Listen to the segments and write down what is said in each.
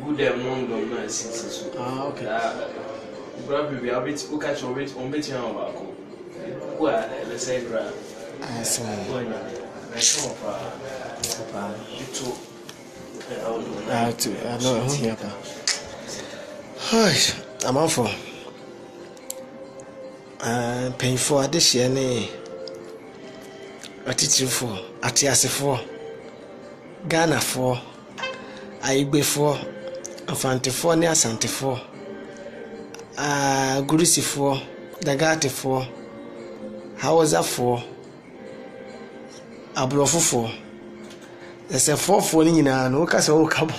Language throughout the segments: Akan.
good them non no since. Ah, okay. Probably a bit who catch on bit about who are the same brand. I see. I know who here. Hi, I'm on for. Paying for this year, a teacher for, a tiasi for, Ghana for, Aigbe for, Afante for, near Sante for, Gurisi for, Dagati for, Hausa for, Abrofu for. There's a 4 for Nina, no castle come.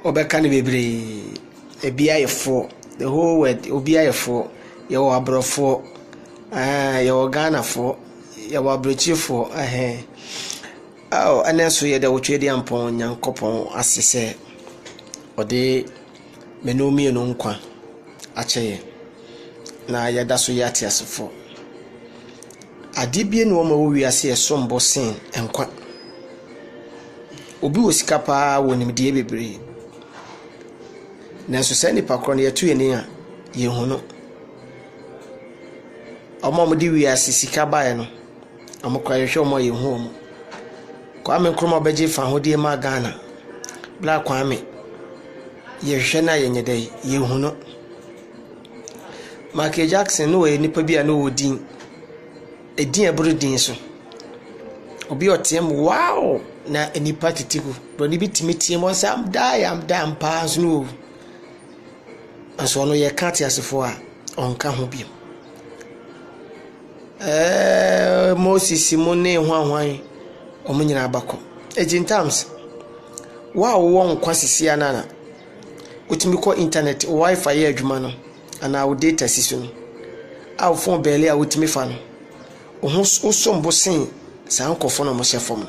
Obekani baby, a BI 4. The whole word Obia 4, your Abro 4, your Ghana 4, your Abrochi 4, oh, and then so you the Uchedian Pon, young couple, as he said, or they Menumi and Unqua, Ache. Now, Yadasu Yatias 4. A Dibian woman we are see a sombre scene and quack. Obi was capa when him dear baby. Nanso sɛ nipa kro ne yetu eni a ye hu no omo di wi asisika bae no omo kwa yehwe omo ye hu omo kwa me kroma beje fa hodie ma Ghana Black Kwame yehwe na ye nyedai ye hu no Michael Jackson no we nipa bia no wodin edin ebrudin so obi otem wow na enipa titiku bro ni bitimiti mo say am die pass no. And so no ye can't as for on Kahubim. Moses Simone Hwan Omina Bako. Agent terms. Wow, one quasi nana. Which me call internet Wi-Fi here, Jumano, and our data system. Our phone barely out me fan. Some bossing, Sanko phone on my cell phone.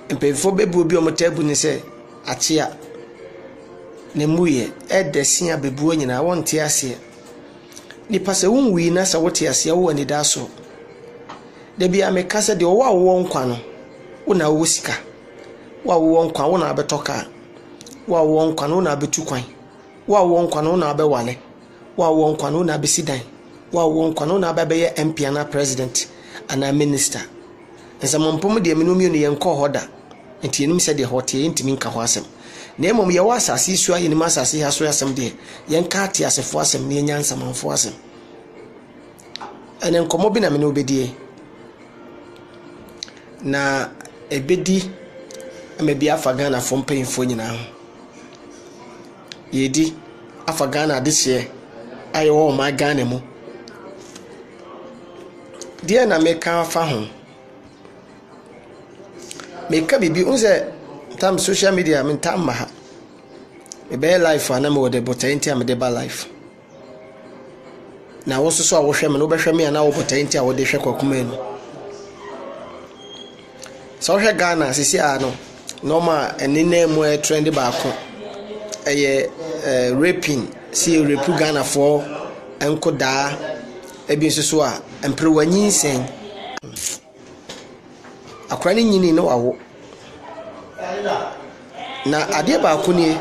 And pay for baby will be on my table and say, Achia. Nemuye edesia bebuo nyina wonte ase nipa se wonwi na sa wote ase wo ani da so da bia me kasa de wo awo nkwa no wo na wo sika wo awo nkwa wo na abetoka wo awo nkwa no na abetu kwan wo awo nkwa no na abewale wo awo nkwa no na abesidan wo awo nkwa no na abebeye MP na president ana minister nsa mompom de menumi no ye nkọ hoda enti enum se de hote ntimi nka ho asem na emom ye wa asase su ayi ni masase ha so asem de yen ka ate asefo asem ne nyansa manfo asem ene nkomo bi na me no obedie na ebedi amebi afa Ghana fo mpanyimfo nyina ho yedi afa Ghana this year ayo wo ma Ghana mu die na me ka fa ho me ka bibi unze tam social media min tam maha e be life ana me wode botainti am de ba life na wo so a wo hwe me no be hwe me na wo botainti a wo de hwe kwakuma enu so hwe Ghana sisi a no normal enina mu e trend ba ko eye raping si rape Ghana for enkoda ebi so a emprewanyi sen akwa ni nyini no awo na ade ba ko ni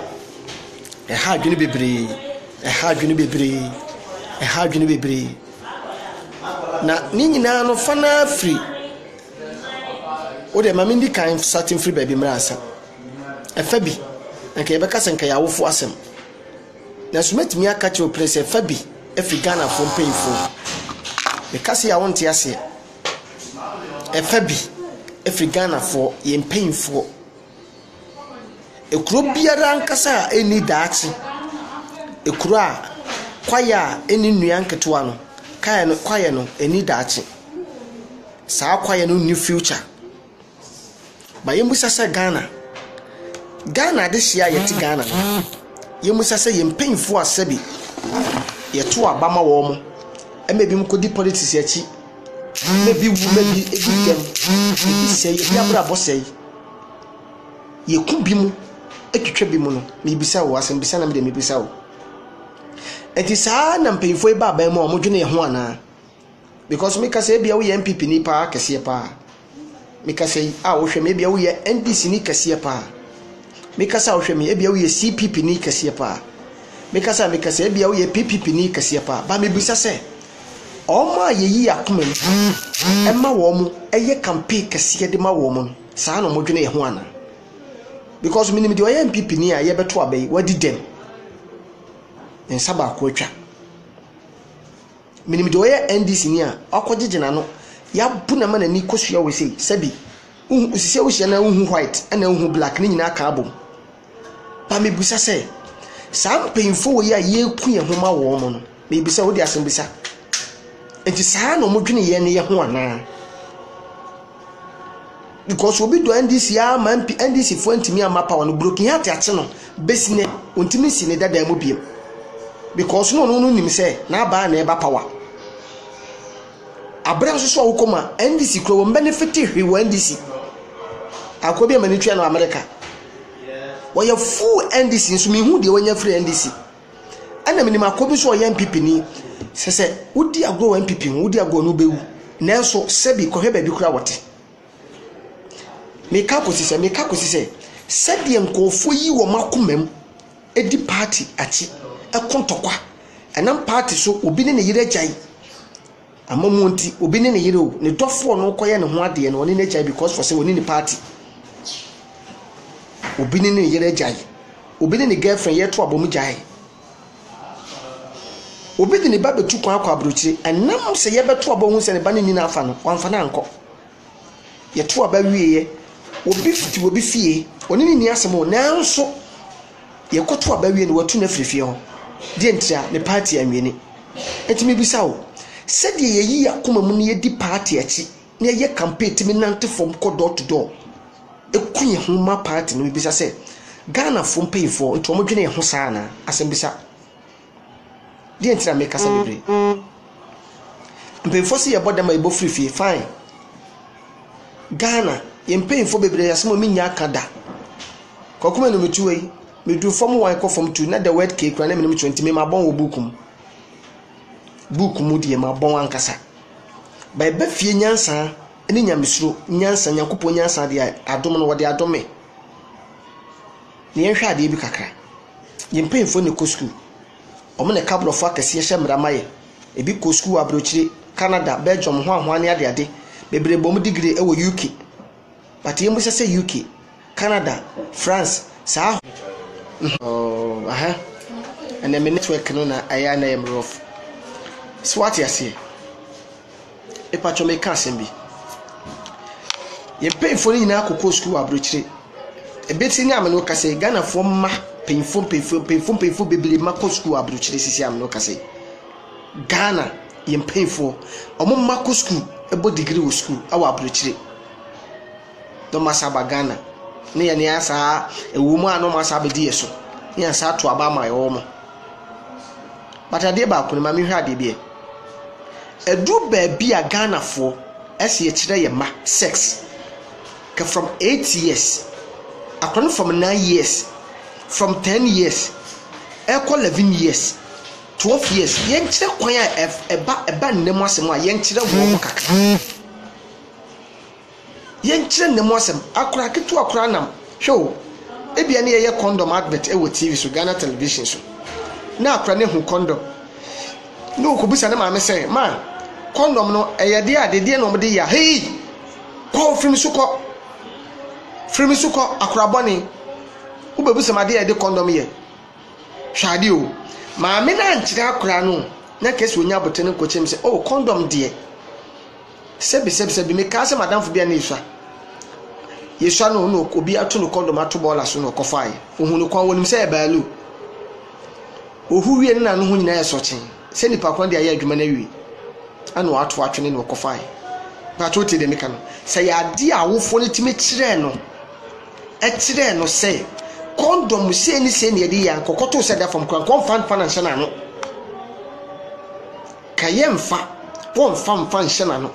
ha adwene bebre na ni nyina no fana free o de mama ndi kan certain free baby mrasa efa bi nke be kasa nke yawo fo asem na sumetimi aka che o place efa bi efi Ghana fo mpanyfo be kasa yawo nte ase efa bi efi Ghana fo ye mpanyfo ekuro biara nkasa eni daachi ekuro a kwaya eni nua nketewa no kwaya no eni daachi saa kwaya no new future ba yemusa se Ghana de hia yeti Ghana no yemusa se yempemfo asabi yeto abama wo mo emebi mkodi politics yachi mebi wu mebi egidem ebi sei ebi abra bosei yekubi mu etwetwe bi mu no mebisa wo asem bisa na me de mebisa wo enti saa na mpemfo e baba mu omodwene ho ana because me ka say bia wo ye MPP ni pa kese pa me ka say wo hwe me bia wo ye NDC ni kese pa mekasa wohwe me ebia wo ye CPP ni kase pa mekasa ebia wo ye PPP ni kase pa ba mebusa se oma yeyi akoma mu emma wo mu eye campaign kase de ma wo mu saa no modwene ye ho ana because minimum de oye MPP ni a ye beto abai wadi dem nsaba ko atwa minimum de oye NDC ni a akogegena no ya bu na mana ni kosua we sei sabi usise wo hia na white ana black ni nyina ka abom ba mebusa se saa mpemfo wo ya ye ku ye ho ma wo mo no mebusa wo di asembisa enti saa no modwene ye ne ye ho ana because obi do NDC ya man NDC fo ntimi amapa wo no broken heart ate no besine ontimi si ne dada mu biem because no nim se na ba na e ba power abram so wo koma NDC kro wo benefit hwe wo NDC akobi amanitwa na America wo ya full NDC so me hu de wonya free NDC ana minima akobi so wo MPP ni sese wodi agro MPP wodi agro no bewu nanso sebi ko heba bi kura wote meka kosise sedi enkofo yi wo makomam edi party achi ekontokwa enam party so obi ne yire agyan amamu nti obi ne yire o ne dofo no koye ne ho ade ne oni ne agyan because for say oni ne party obi ne yire agyan obi ne girlfriend ye to abom gyan obi de ne ba betu kwa akwa abrochire enam se ye beto abom hu se ne ba ne nyina afa no wamfa na anko ye to aba wieye obi fiti obi fie oni ni asemo nanso ye koto aba wie ne watu na frifie ho de ntia ne party anwene etimi bisa wo sede ye yi akoma mu ne ye di party achi ne ye campaign timi nante from ko door to door ekunye ho ma party no bisa se Ghana fo mpayfo nto mo dwene ho saa na asem bisa de ntia me kasa bebre mpayfo se ye boda ma ebo frifie fine Ghana yempemfo bebre yasemo minya akada kokuma no metuwe medu form 1 ko form 2 na the word cake na me 20 me mabon wo bukum die mabon ankasa ba ba fie nyansa eni nyamesuro nyansa nyakopo nyansa de adom no wode adome ne yenhwa ade bi kakra yempemfo ne ko school omo ne kablo fo akase ye hye mramaye ebi ko school abrochire Canada Belgium ho ahwane ade bebre bom degree e wo UK but you must say UK, Canada, France, South. Oh, and then network no na ayana am rough. So what you say? E patcho me kan sembi. Ye pay for ni na akoko school abrochire. E beti ni am no ka say Ghana for ma painful bebele ma ko school abrochire sisi am no ka say. Ghana ye painful omo ma ko school e bo degree wo school awa abrochire. No masaba Ghana ne ya ne asa ewumu ano masaba di yeso ne asa to aba ma yo mo batade ba ko ne ma me hwa de bi edu ba bi a Ghana fo ese ye kire ye ma sex ka from 8 years akron from 9 years from 10 years equal 11 years 12 years yen kire kwan a eba nnem asem a yen kire wo kakra yen kire ne mosem akura ketu akura nam hwo ebia ne ye condom advert e wo TV so Ghana television so na akura ne hu condom no ko bisa na ma me say man condom no eye de ade no de ya hey ko frimi suko akura boni wo bebu se ma de condom ye hwade o ma me na nkire akura no na kesi onya botene ko chem se oh condom de sebi me ka se madam fo bia na isua yesua no obi ato no condom ato bola so no kofai ohunu kwa wonim se ebaalu ohuwie na no hu nyina yesochen se nipa kwan de aye adwuma na wi ana ato atwene no kofai ba to te de meka no se ya de awofo ne time kire no se condom se ni de ya kokoto se da fam kwan fan nhyɛ na no kayemfa won fam nhyɛ na no.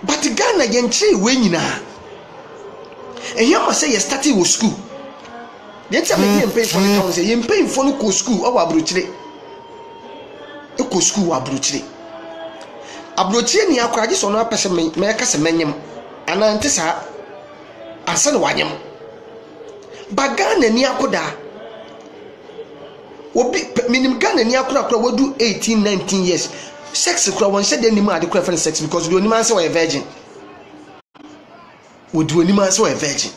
But Ghana yenchi we nyina ehia say you started with school yet say me pay for the town say you pay for no ko school awa abrochire e ko school abrochire ni akwaje so no apese me ka se menyem ana nte sa asa no wanyem Bagana ni akoda obi minim Ghana ni akora wadu 18-19 years sex kura won said any man dey sex because the only man say we a virgin would do any man say we a virgin.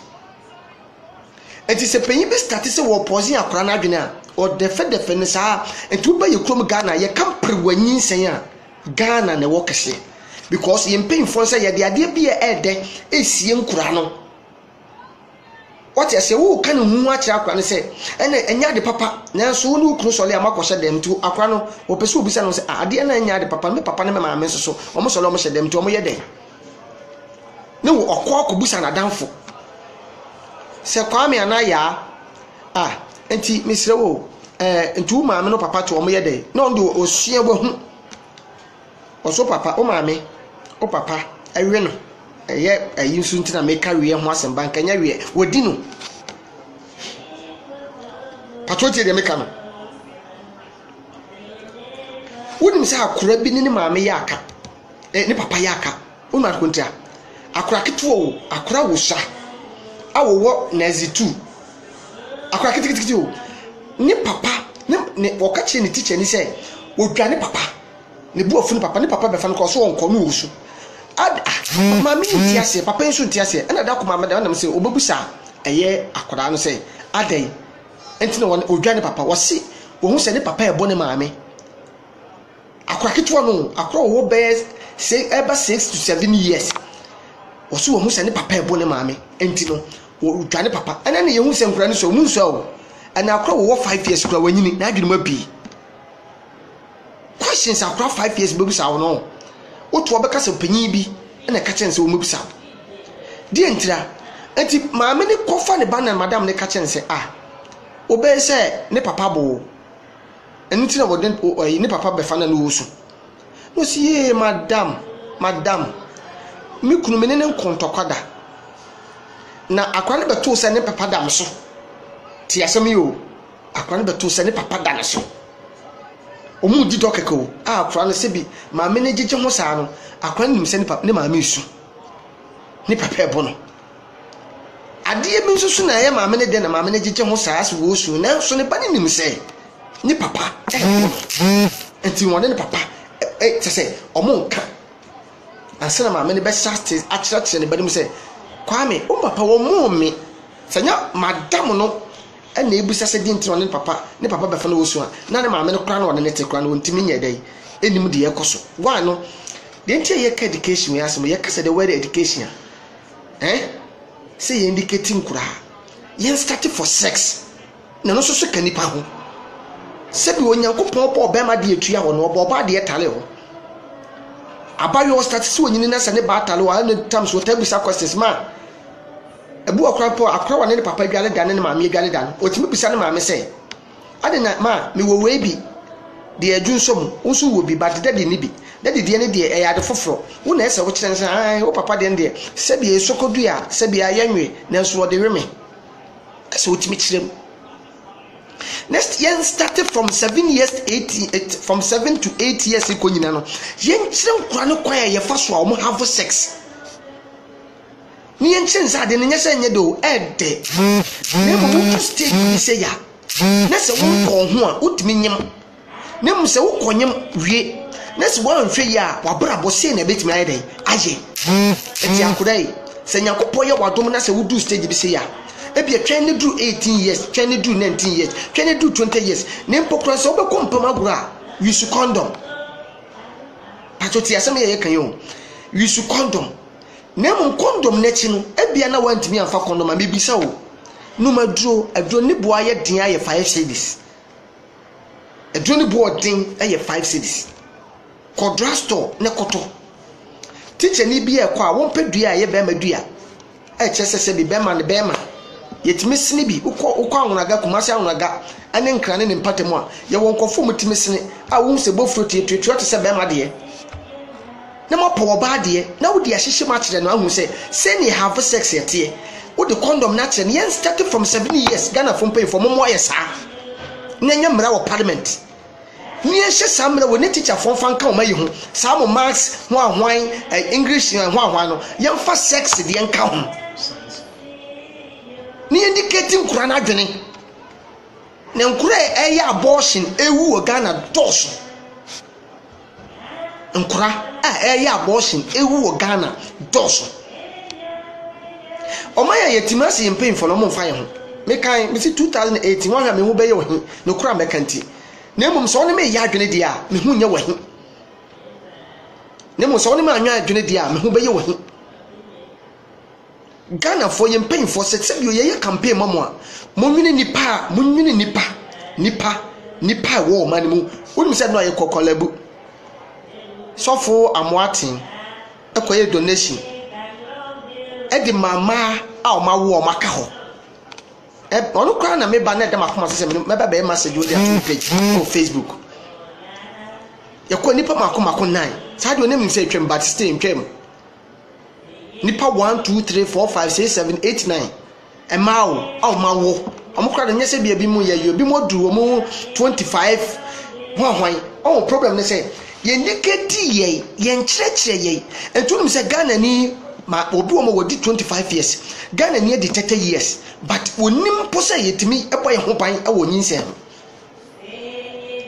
It is a penny be start say we pause akora na adwene a or defe saa entu ba ye krom Ghana ye kan prewanyin sen a Ghana na wo kese because ye mpin fon say ye de ade bia ede esie nkura no what you say wo kan hu akira akora ne say enya de papa nanso wo ne kru sole amakoshe dem tu akora no wo pese obisa no say ade na enya de papa me papa ne me maame so omo sole omo hye dem tu omo ye den ne wo okọ busa na danfo se kwame anaya enti misre wo ntu maame no papa to omo ye den na ndo osua bo hu oso papa o maame o papa awe no eye ayinsu ntina me kawe ho asem banka nya we wodi no patroti de meka no wonim se akora bi ni maame ya aka ni papa ya aka o ma kontia akora ketuo wo akora wo sha awowo nazi 2 akora kitikiti wo ni papa ne wokache ni teacher ni se wodwa ni papa ne buofu ni papa be fa no ko so wonko no wusu mami ntiase papa nso ntiase ena da ko mama da na se obebusa eye akora no se adai enti no odwane papa wose wo hu se ne papa ebo ne maame akora kitwa no akora wo be say eba 6 to 7 years wose wo hu se ne papa ebo ne maame enti no odwane papa ena ne ye hu se nkura ne so mu nso o ena akora wo 5 years kura wanyini na adwene ma bi questions akora 5 years bebusa wo no otu obeka se panyin bi na ka chense o mabisa die ntira enti maame ne kofa ne bana madam ne ka chense obe se ne papa bo enti na woden ne papa be fa na no wosu no si madam mi kunu me ne nkontokwada na akwa ne beto se ne papa dam so ti asem yo akwa ne beto se ne papa dam so omu di dokeko akwa no se bi maame ne gige ho saa no akwa nim se ne maame isu ne papa ebo no ade bi nso so na ye maame ne de na maame ne gige ho saa so wo su na so ne ba ne nim se ne papa enti won ne papa te se omo nka asena maame ne be shast akira ne ba nim se kwame o papa wo mo me sanya madam no na ebusa se di ntino ne papa be fa no wo su a na ne maame ne kra na ne te kra na wontimi nya dai enim de yekoso wa no de ntia ye ka education ya asem ye ka se the word education say indicating kura ye start for sex na no so so kanipa ho se bi onyankopon po be ma de etua ho no oba de etale ho abayo start se onyini na se ne ba tale wa na tam so tabusa questions ma ebu akra po akra wa ne papa dwale dan ne maame dwale dan otimi bisa ne maame se ade na ma me wo we bi de adwunsom unsu wo bi but daddy ni bi daddy de ne de e ade foforo wo na ese wo kire nse wo papa de ne se bi esokodu a se bi ayanwe na so wo de weme ese otimi kirem next year started from 7 years to 8 from 7 to 8 years ko nyina no yen kire nkura ne kwan ye fa so a wo have sex ni yen sa de ne nyese nye do ede ne mo stage bi se ya na se wo ko ho a utimi nyem ne mo se wo konyem wie na se wo anhwe ya wa brabo se na betimi aye den aye eti akudai se nyakopo ye wadom na se wo do stage bi se ya ebi twen ne do 18 years twen ne do 19 years twen ne do 20 years ne mpokra se wo be kompam agura use condom patoti asem ye kan yo use condom ne mo condom na chi no ebia na wantimi amfa condom a bibisa wo no maduro aduro ne bo aye den aye 5 cedis aduro ne bo den aye 5 cedis kodra store ne koto teacher ni bi e kwa won pedua aye be madua e chese bi be ma ne be ma yetimi sini bi ukọ anwunaga kumasi anwunaga ane nkrane ne mpatemu a ye won kofo mutimi sini a won se bofro tietuetua te se be ma de na mo po ba de na wo de ahyehye ma kire no ahu se ni have sex yete wo de condom na kire yen started from 7 years Ghana from pay for mo yesa na nya mra wo parliament ni ehye samra wo ne teacher fon fan ka o mayi hu sa mo max ho ahwan English ho ahwan no yen fa sex de yen ka ho ni indicating nkura na adwene na nkura eye abortion ewu Ghana doso nkura eye abortion ewu Ghana doso omaya yetimasi yempin for no mo fa ye ho me kan me 2018 wa me ho be ye wo he no kura me kanti na emum so ne me ya adwene dia me hu nya wo he na emum so ne me anwa adwene dia me hu be ye wo he Ghana for yempin for se ye campaign mamo a monwini nipa wo man mu wonu se no ye kokolabu sofo amoatin ekoye donation edi mama a o ma wo o maka ho onu kwa na me ba na dem akoma se me ba be message wo dia page on Facebook ye ko nipa makoma ko 9 sa de onim se twem but stay twem nipa 1 2 3 4 5 6 7 8 9 emao a o ma wo omukra de nyese bia bi mu ye yo bi mo du mo 25 hwan o problem ne say ye ndiketi ye nkyerechire ye entunum se Ghana ni ma obi wo wodi 25 years Ghana ni di 30 years but onim posa yetimi ebo ye ho ban e wo nyinse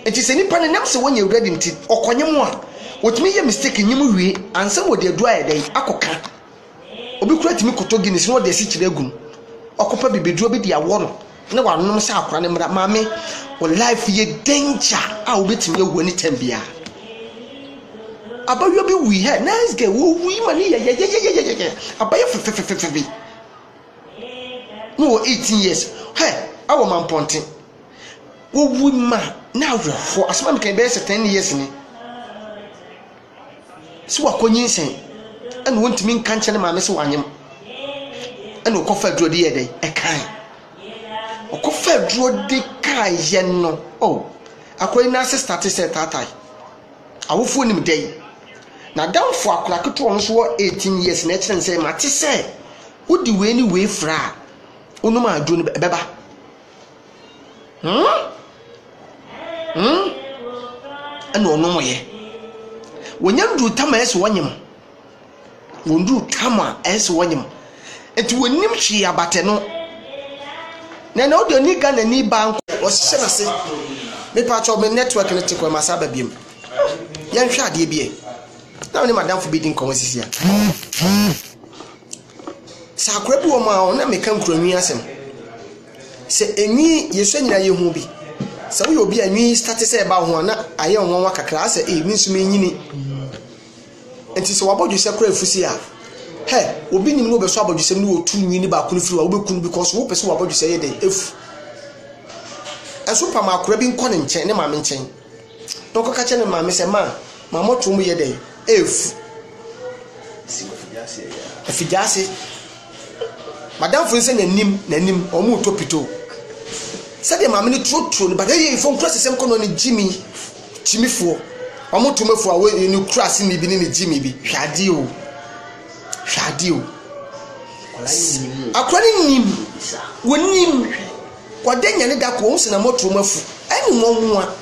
enti se nipa ne nam se wonye ready nti okonyem a otimi ye mistake nyim wie ansa wo de adu ayedai akoka obi kura timi kotogi ni se wo de si kire agum okopa bibeduo bi de awo no ne wa nom se akora ne mra maame wo life ye danger a obetimi ewu ani tambia abayo bi wi he nice girl wo wi mani ye abayo fe no 18 years he awo man ponte wo wi ma na awofo asema me kan be 10 years ni so wakonyin sen ene wontimi nka nche ne maame se wanyem ene okofa duro de ye dai e kan okofa duro de kai ye no oh akoyi na se start se tatai awofo nim dai na downfo akura keto on so 18 years na kire nse mate se wodi we ni we fra onum adwo ni beba ana onum ye wonyam du tama ese wonyem wondu tama ese wonyem enti wonim hwi abate no na odi oni Ghana ni bank o hye na se me pa cho me network ne tikwa masaba biem yan hwa ade bie na woni madam for bidding conversation sa akwabu o ma na me kan kuro nwi asem se enwi yeso nyina ye hu bi se wo obi anwi start se ba ho na aye onwa kakra se e nsu me nyini enti se wabodu se kura efusi a he obi nim no be so abodu se no otu nwi ni ba kunu firi wa wo be kunu because wo pese wabodu se ye den efu eso pa ma akura bi nko ne nchen ne ma me nchen to ko ka che ne ma me se ma moto mu ye den efu afijase madam fu nse nanim o mu topito se de ma me ni trotro ni bagaye ifo nkura sesem kono ni Jimmy chimifo o mu tomafu a we ni kura se ni bi ni Jimmy bi hwade o akura ni nim wonim kwadenya ne da ko o se na moto mafu ani wonwa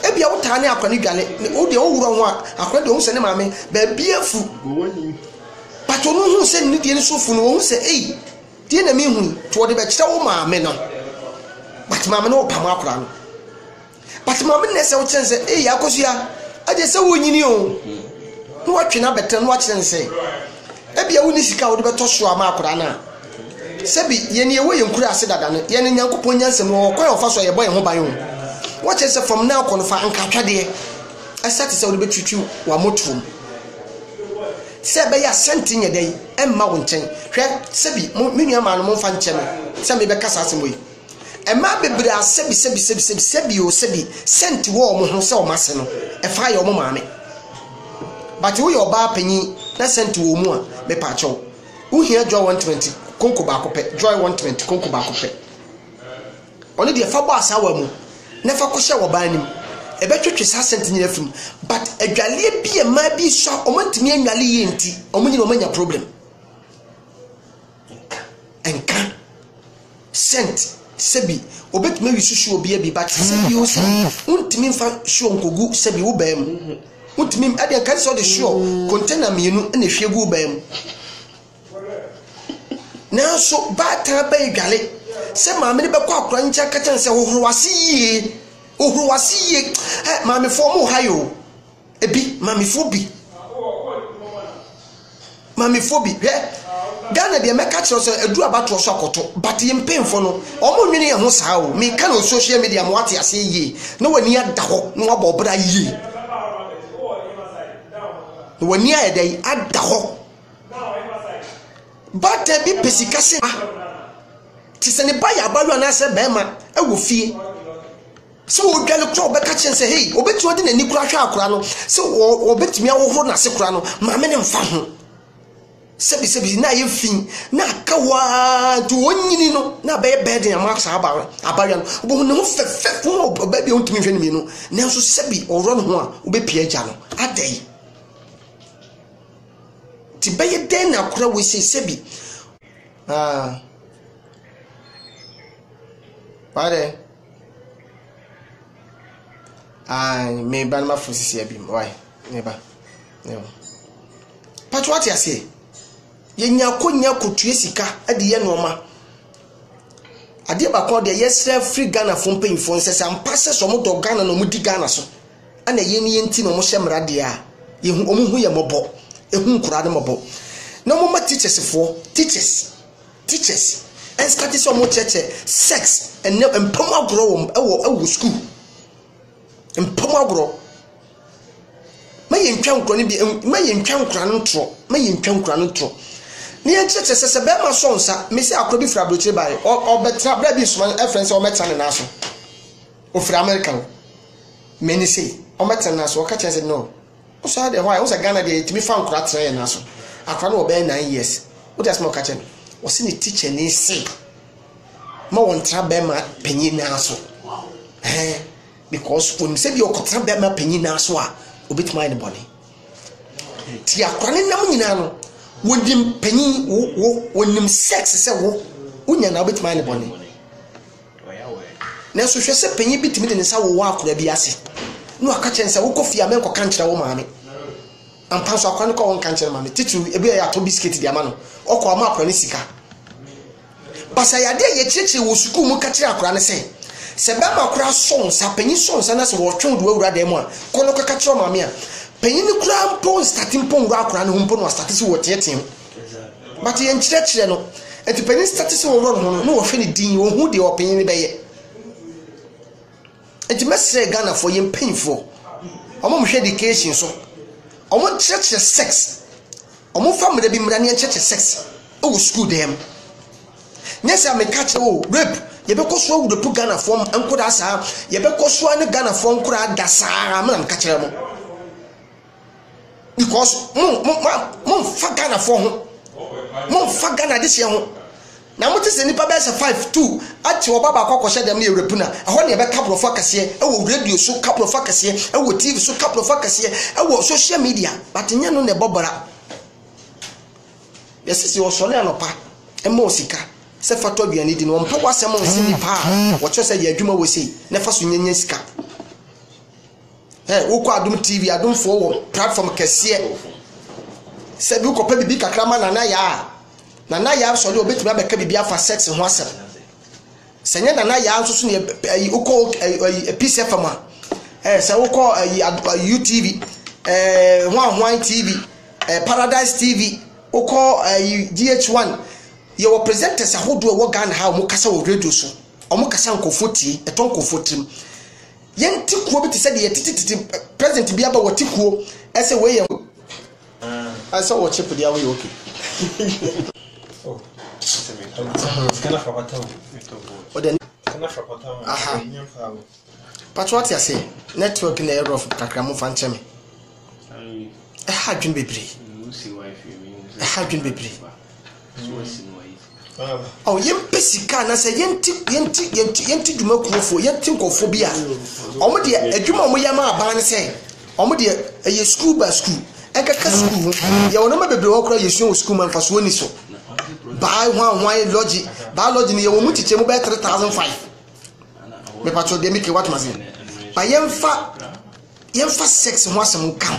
ebia wuta ne akwa ni dwale o de owuro ho akwa de o se ne maame ba bia fu pato no hu se ni de ne sofu no hu se ei de na me hu to de be kira wo maame no but maame no pam akwa no but maame ne se wo chen se ei akosua aje se wo nyini o no watwe na betre no wa chen se ebia wo ni sika wo de be to so ama akwa na sebi ye ne wo ye nkura ase dada no ye ne nyankopon nyansem wo kwa ofa so ye boy ho ban ho what is from now konfa anka twade asati se wo be twitwi wa motum se be ya senti nye dai emma wo nchen hwe sebi menua ma no mo fa nche me se me be kasa asem yi emma bebre asebi sebi o sebi senti wo mo ho se o mase no e fa ye o mo maame but wo ye oba panyi na senti wo mu a me pa cho wo hia joy 120 konko ba ko pe joy 120 konko ba ko pe oni de fa bo asawa mu na fa ko hye wo ba nim e be twetwe sa senti nyina fim but adwale bi e ma bi so o mantimi anwale ye nti o munyi no manya problem enka sent sebi obetime wi susu obi abi but sebi o so untimi mfa sure nkogu sebi wo ba mu untimi ade kan so de sure container mienu na hwe gu ba mu na so ba ta ba adwale se maame ne be kwa akora ncha ka chan se hohorwase yie maame fo mo hayo ebi maame fo bi Ghana de meka kire so edu abato so akoto but ye mpemfo no omo nwene ye ho saa o me ka no social media mo ate ase yie na wani ada ho na wabobra yie wani ayedai ada ho but bi pesika se ti se ne ba ya ba na se be ma e wo fie so o dwale kro obeka chen se hey obeti odi na ni kura hwa akura no so obetimi awohoro na se kura no ma me ne mfa ho sebi na ye fin na kawa to onyini no na be bed ya ma sa abaria no bo ne ho fefe fo ba bi ontimi hwe ne mi no na so sebi oro no ho a obepia agya no adai ti be ye den na kura we sebi pare me ban ma fosisi abi why neba patwa ti ase yenya konya kotue sika ade ye noma ade ba ko de yesra free Ghana fo mpanyfo nsese ampase so mo do Ghana no mo di Ghana so ana ye ni yenti no mo hyemra de a ye hu omo hu ye mobo ehu nkura de mobo na mo ma teachers and start so mo cheche sex and empam agro ewo school empam agro maye ntwa nkura ni bi maye ntwa nkura no tro ni encheche sese be ma so nsa me se akrobi fra brochire bae obetra bra bi suma reference o meta ne naso o fra American me ni say o meta naso o ka chese no o so de why o se Ghana de timi fa nkura tra ye naso akwa no be 9 years o just mo ka che o se ni teacher ni say ma won tra be ma panyi naso because when say bi o ko tra be ma panyi naso a obit mind body ti akwa ne nam nyina no wodim panyi wonim sex se wo unya na obit mind body na so hwe se panyi bitimi de nsa wo akora bi ase no aka chen se wo kofi amen ko kanchira wo maame ampa so akwa ne ko won kanchira maame titu ebi ya to biscuit di ama no okọ ma akora ne sika basa ya de ye chichi wo suku mu ka chira akora ne se be ma akora son sa panyi son sa na se wo twon do awura de mu a kono ka chira maame a panyi ne kura mpo starting pon wura akora ne humpo no start si wo tietien but ye nchirechire no enti panyi start si wo ro no wo hwe ne din wo hu de wo panyi ne be ye enti mesre Ghana for ye painful omo hwe education so omo church sex omo family bi mra ne church sex o school dem nyesa me catch o rape ye be koso wu de pu Ghana for ankoda asa ye be koso ne Ghana for nkura da saa me na catch mo because mo fa Ghana for ho mo fa Ghana this year ho na mo te se nipa be se 52 ati obaba akokoshe dem na Europe na ho ne be couple of akase e wo radio so couple of akase e wo TV so couple of akase e wo social media but nya no ne bobora yesisi wo sole anopa e mo sika se fato aduane di no mpa wasem nsi nipa wo cho se ye adwuma wo sei ne fa so nyanya sika wo ko Adum TV Adum fo wo platform kase se bi ko pa bibi kakrama nana ya so le obetumi abeka bibi afa sex ho asem senya nana ya nso so ne uko PCFM se uko UTV Hwan TV Paradise TV uko GH1 ye wo presenters ahodo wo Ghana ha mo kasa wo radio so omo kasa nkofoti etonkofotim yenti kuo bi te se de yetititi president bi aba wotikuo ese we ye asa wo chip dia we okay oh kana fapata o de kana fapata aha patwati ase network na error kakramo fancheme ha dwun bebre oh yempesika na se yenti dwuma kuofo yenti nkofo bia omo de adwuma omo yama aban ne se omo de ye school by school enkaka school ya wona ma bebre wokra yesu school man fa so ni so ba hwan lodge biology ni ye wo mu tiche mu be 3005 me patcho de mi ke what mazin ba yemfa sex ho asem kan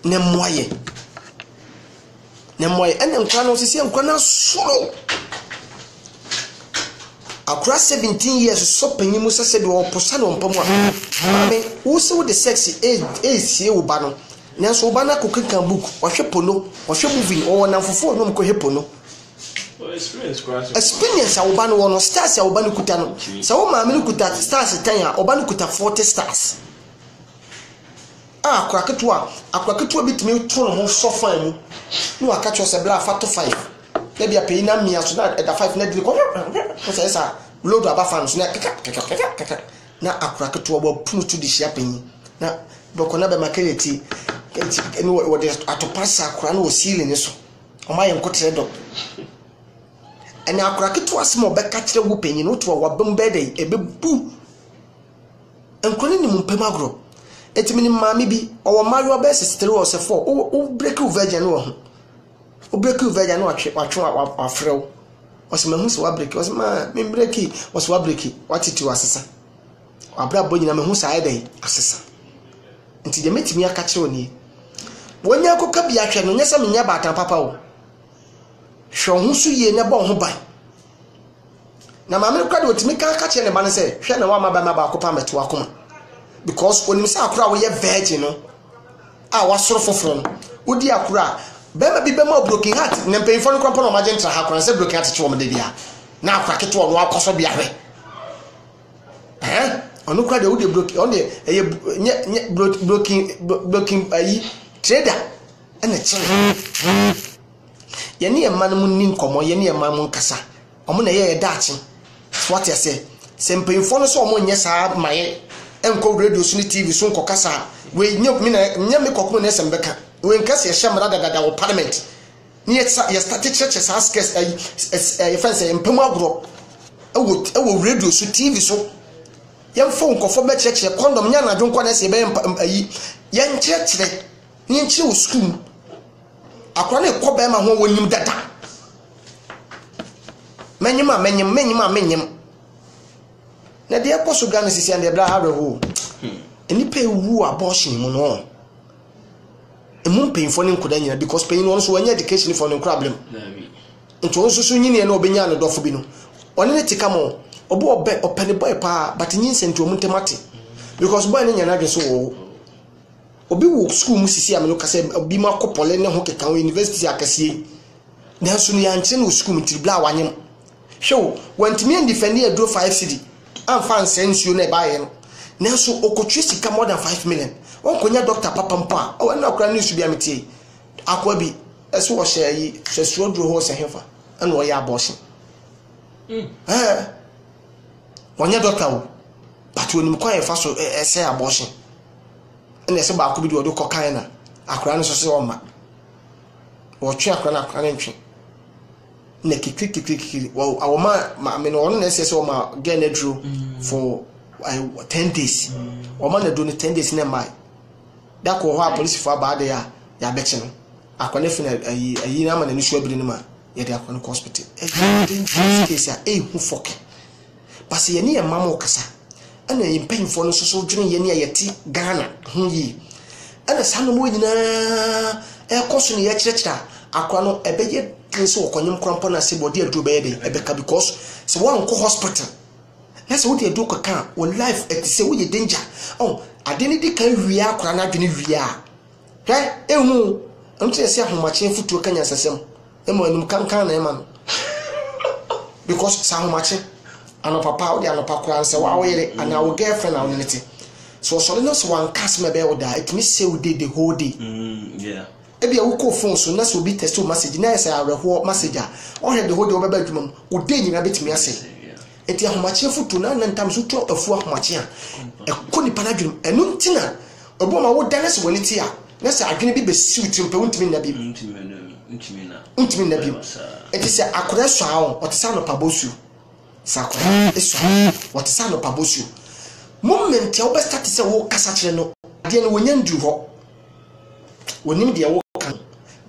ne moye ene nkwa no sisi nkwa na soro akura 17 years so panyimu sese de oposa no mpamu a ame wo se wo de sex sie wo ba no nanso wo ba na kokeka book ohwe pono ohwe movie o wona fofo no mko hepono experience a wo ba no wono stars a wo ba no kuta no se wo ma me no kuta stars 10 a wo ba no kuta 40 stars akura ketua bitimi to no ho sofa mu no aka cho se bla fa to 5 na bia pay na mia so na da 5 na di ko say sa load aba fan so na kaka na akura ketua bo punu to di hia panyi na doko na be makeleti eni wo de atopasa akura na o sile ni so o ma yenko tere do eni akura ketua se mo be ka kire wo panyi no to wa bam be dey e be bu enkoni ni mu pemagro etimini mami bi owo mario be 63 or 4 o break virgin no ho o break virgin no atwe afrew o se mahu se wa break o se ma me break o se wa break watiti wasesa abra bo nyina mahu sa edai asesa nti de metimi aka kire oni wonya koka bi atwe no nyesa menya bata papa o hwe ho so ye ne bo ho ban na mami kwade otimi ka kire ne ba ne se hwe na wa maba ma ba ko pa meto akoma because when you say akura we virgin no wasoro foforo no odi akura bema bi bema broken heart na mpem fo no kwampo no magentra ha akura say broken heart che wo me dia na akura keto no akoso bia hwe onu kura de odi broken on de broken ayi trader ana che ye ne man mu ni nkomo ye ne man mu nkasa omo na ye daachi what you say mpem fo no so omo nye saa maye enko radio so ni TV so nko kasa we nya me kokko na sembeka we nkasa ye shamra daga wo parliament ni ye start church askes e fancy mpemu agro ewo radio so TV so ye mfo nkofo be church condom nya na dwonko na se be ayi ye nchechire ni nchire wo school akora na ekọ be ma ho wonim dada menyim na de akoso Ghana sisi and bra hawo eni pay wu abortion mu no emu pay for ni nkoda nyina because pay no so wanya education for no problem nto so so nyine na obenya no dofo bi no one ne tika mo obo obe opani boy pa but nyin sento mu temate because boy ne nyana dwe so wo obi wo school mu sisi am no kase obi ma kopole ne ho keka university akasie na so no ya nche no school mu tribla wanyem hwe wantimi defend e draw 5 cedi amfan sensio na baye no nanso okotwe sika more than 5 million onkonya doctor papa mpa o na okra news bi ametie akwa bi eso wo share yi hwesuo dro ho se hefa na o ya abortion wonya doctor wo but onim kwa efa so say abortion na ese ba akwa bi do kokan na akra no so se o ma wo twe akra na akra na ntwe na kikikikiki well awoma me no na ese so ma get na draw for 10 days oma na do 10 days na mai da ko ho police for ba da ya beche no akwane fina ayi na ma na nsu abiri ni ma ye de akwane hospital case a hu fok pass ye ni e mama okasa ana yin pain for no so dwene ye ni ayeti Ghana hu yi ana sanu mo nyina koso ne ye kirekira akwa no ebeye so okonyem krampo na se body adu be dey ebeka because se won ko hospital na se wodi adu kaka wo life et se wo ye danger adeni di kan wia akwa na adwene wia ehu nti se ahomache futuo kanya sesem emo anum kankan na ema no because sa ahomache ano papa wo de ano pakura se wa wo yere ana wo girlfriend na wo nete so no so wan cast me be wo da it means say we dey the whole day yeah ebi a wuko phone so na so bi text message na say areho message a on head the whole day obeba adwuma wo dey nyina betimi ase eti ahomache futu na ntam so to afu ahomache a ekoni pana adwuma enu ntina obo ma wo dane se woni ti a na say adwene bi be siwti mpa wuntimi na bi untimi na bi eti say akora so a o te sa no pabosu sakora eso wo te sa no pabosu moment ya wo be start say wo kasa kire no de no wonya ndu ho wonim de wo kan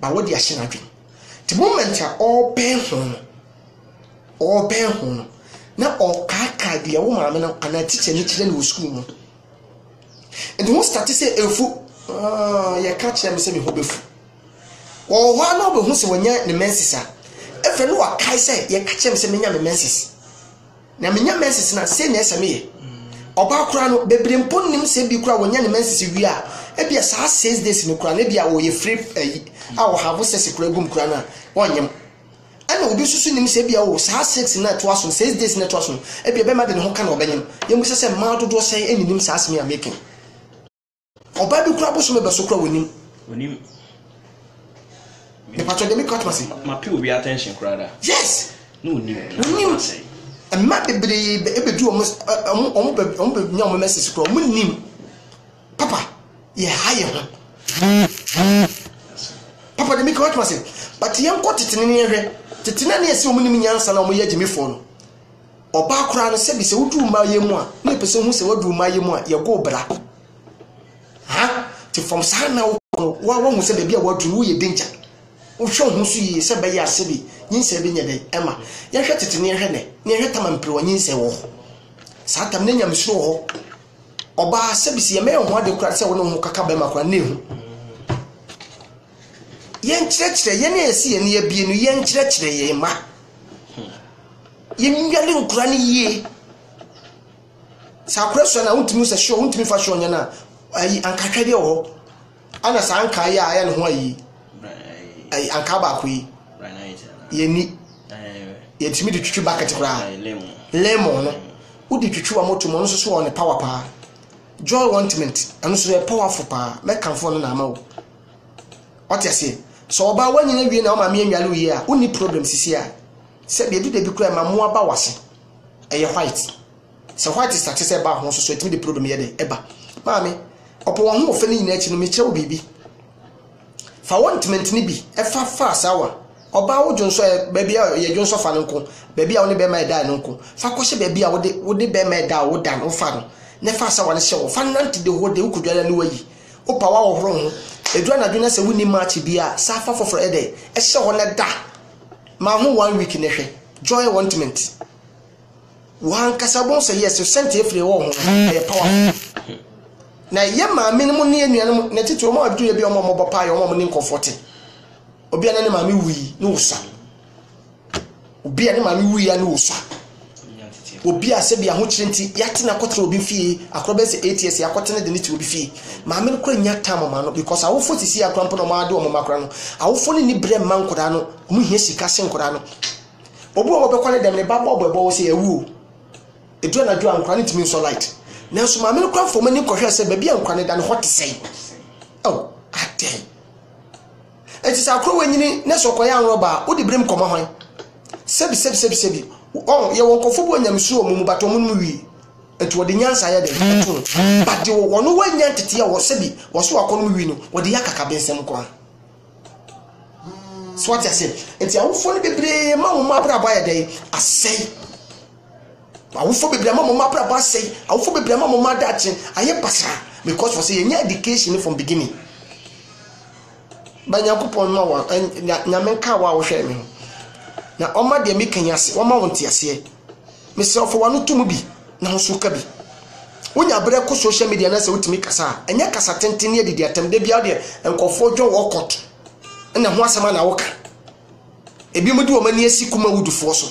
ba wo de ahye na adwen the moment ya all pen ho na o kaka de wo maame na ana teacher ni kire na school mu and who start say efu ya ka kire me say me ho befu wo ho na be hu se wonya ne menses a efe no wa kai say ya ka kire me say me nya me menses na menya menses na se na eseme oba kura no bebre mpo nim se bi kura wonya ne menses wi a ebia saa 6 days ne kura na bia wo ye free a wo have sex kura gum kura na wonyem ana obi susu nim se bia wo saa 6 na to aso 6 days na to aso ebia be ma de ne ho ka na obenyem yemu se ma dodo se eninim saa aseme a making oba bi kura bo so me be so kura wonim me patcho de me cut masi ma pe obi attention kura da yes no nim ma bebre ebedu omo nya omo message kura omo nim papa ye haye ho papa de me cut masi but yan ko tetene ne hwe tetene ne ese omo nim nyansa na omo ye gimi fo no oba kura no se bi se wudu ma ye mu a na pese hu se wudu ma ye mu a ye go bra ha ti from sana wa hu se be bia wadu wo ye danger wo hwe hu so yi se be ya se bi nyinse be nyede ema ye hwe tetene hwe ne hwe tamampre wa nyinse wo sa tam ne nyamsuro ho oba se bi se ye me ho ade kura se wo no hu kaka be makura na ehu yen kyerɛkyerɛ ye na esi ye ne ye bie no yen kyerɛkyerɛ ye ma yen nwale nkura ne yie sa kura so na untimi se show untimi fa show nya na ayi ankatwa de wo ana sa anka ya aya ne ho ayi ayi anka ba ko yi ye ni ye timi de twitwi bucket kura lemon no udi twitwi wa moto mo no so so ne power pa joy wantement anu so powerful pa me kan fo no na ma wo otiase so oba wanyina wie na o ma me anwale wie a uni problem sisi a se be bi kura ma mo aba wase eye white se white start se ba ho so etimi de problem ye de eba maami opo won ho ofe ni nyina chi no me kire obibi fa wantement ni bi e fa sawa oba wo jonso ba bia ye jonso fa nko ba bia wo ne be ma da nko fa ko hye ba bia wo de be ma da wo dan wo fa no ne fa sawa ne hye wo fa nante de ho de wo kudwala ne wayi o pa wa wo horo ho edua na dwena se woni match bia sa fa foforo e de e hye ho ne da ma ho 1 week ne hwe joy wantement wan kasabon se yes sent efre wo ho e power na ye ma minimum ne anuan na tete o ma adu ye bi o ma mo pa ye o ma mo ni comfort obi ana ne ma mi wi ne usa obi ana ma mi wi ya ne usa obi ase bia ho kyerenti yate na kotre obi fie akrobe se 8 years yakote ne de ne ti obi fie ma me ko nya time ma no because awofo sisi akrampo no ma ade o ma makra no awofo ne ni bre man koda no mu hia sika sen koda no obi o be kwale dem ne ba bo bo se ewu edu na du ankra ne timi so light na so ma me ko afo mani ko hwe se ba bia ankra ne da ne hot sei oh ade eti sa akro wanyini ne so koya anroba odi brem koma hwan sebi oh ye won kofo bo nyamsuo mu bato mu wi etu odi nyansa ya de etu but wo wono wanya tete ya wo sebi wo so akono mu wi no wo de yakaka bensem kwa so what I say eti awofo ne bebre ma mo mabra ba ya de asai awofo bebre ma mo mabra ba asai awofo bebre ma mo madachi aye pasa because for say nya education from beginning banya kupon ma wa nyamenka wa wo hwe me na oma de me kanyase oma wonte ase me selfo wanu tumu bi na ho so ka bi wonya bre ko social media na se wutimi kasa anya kasa tenten ya didi atam de bia de enkofo dwo wokot na ho asema na woka ebi mu di o mani asi kuma wudufo so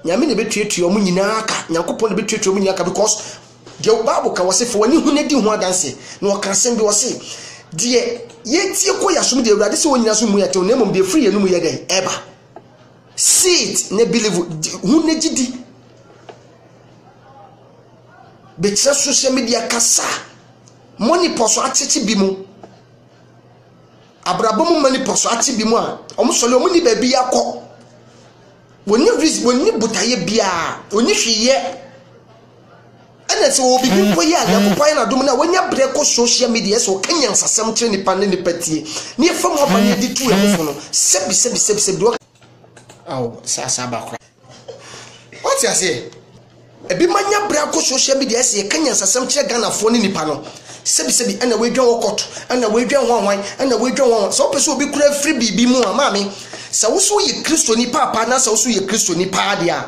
nyame ne betuetuo mu nyina aka nyankopon ne betuetuo mu nyina aka because the Bible ka wose fo wani hu ne di ho adanse na o ka sem bi wose de yetie ko yasom de awurade se wonyina so mu yete na mom de free enu mu ye den eba see it ne believe hu ne gidi be social media kasa money poso achechi bi mu abrabo mu money poso achechi bi mu a omsole omu ni ba bi yakọ woni butaye bia oni hwiye ana se obi bi ko ya na ko na dum na wonya bre ko social media so kanya nsasam kire nipa ne nipatie ne fam oba ne di tu e mo no sebi do aw sa ba ko what you say ebi manya bre ko social media se kanya nsasam kire Ghana fo ne nipa no sebi ana we dwan wokoto ana we dwan wanwan ana we dwan wanwan so pese obi kura free bibi mu ama me sa wo so ye Kristo ni papa na sa wo so ye Kristo ni pa dia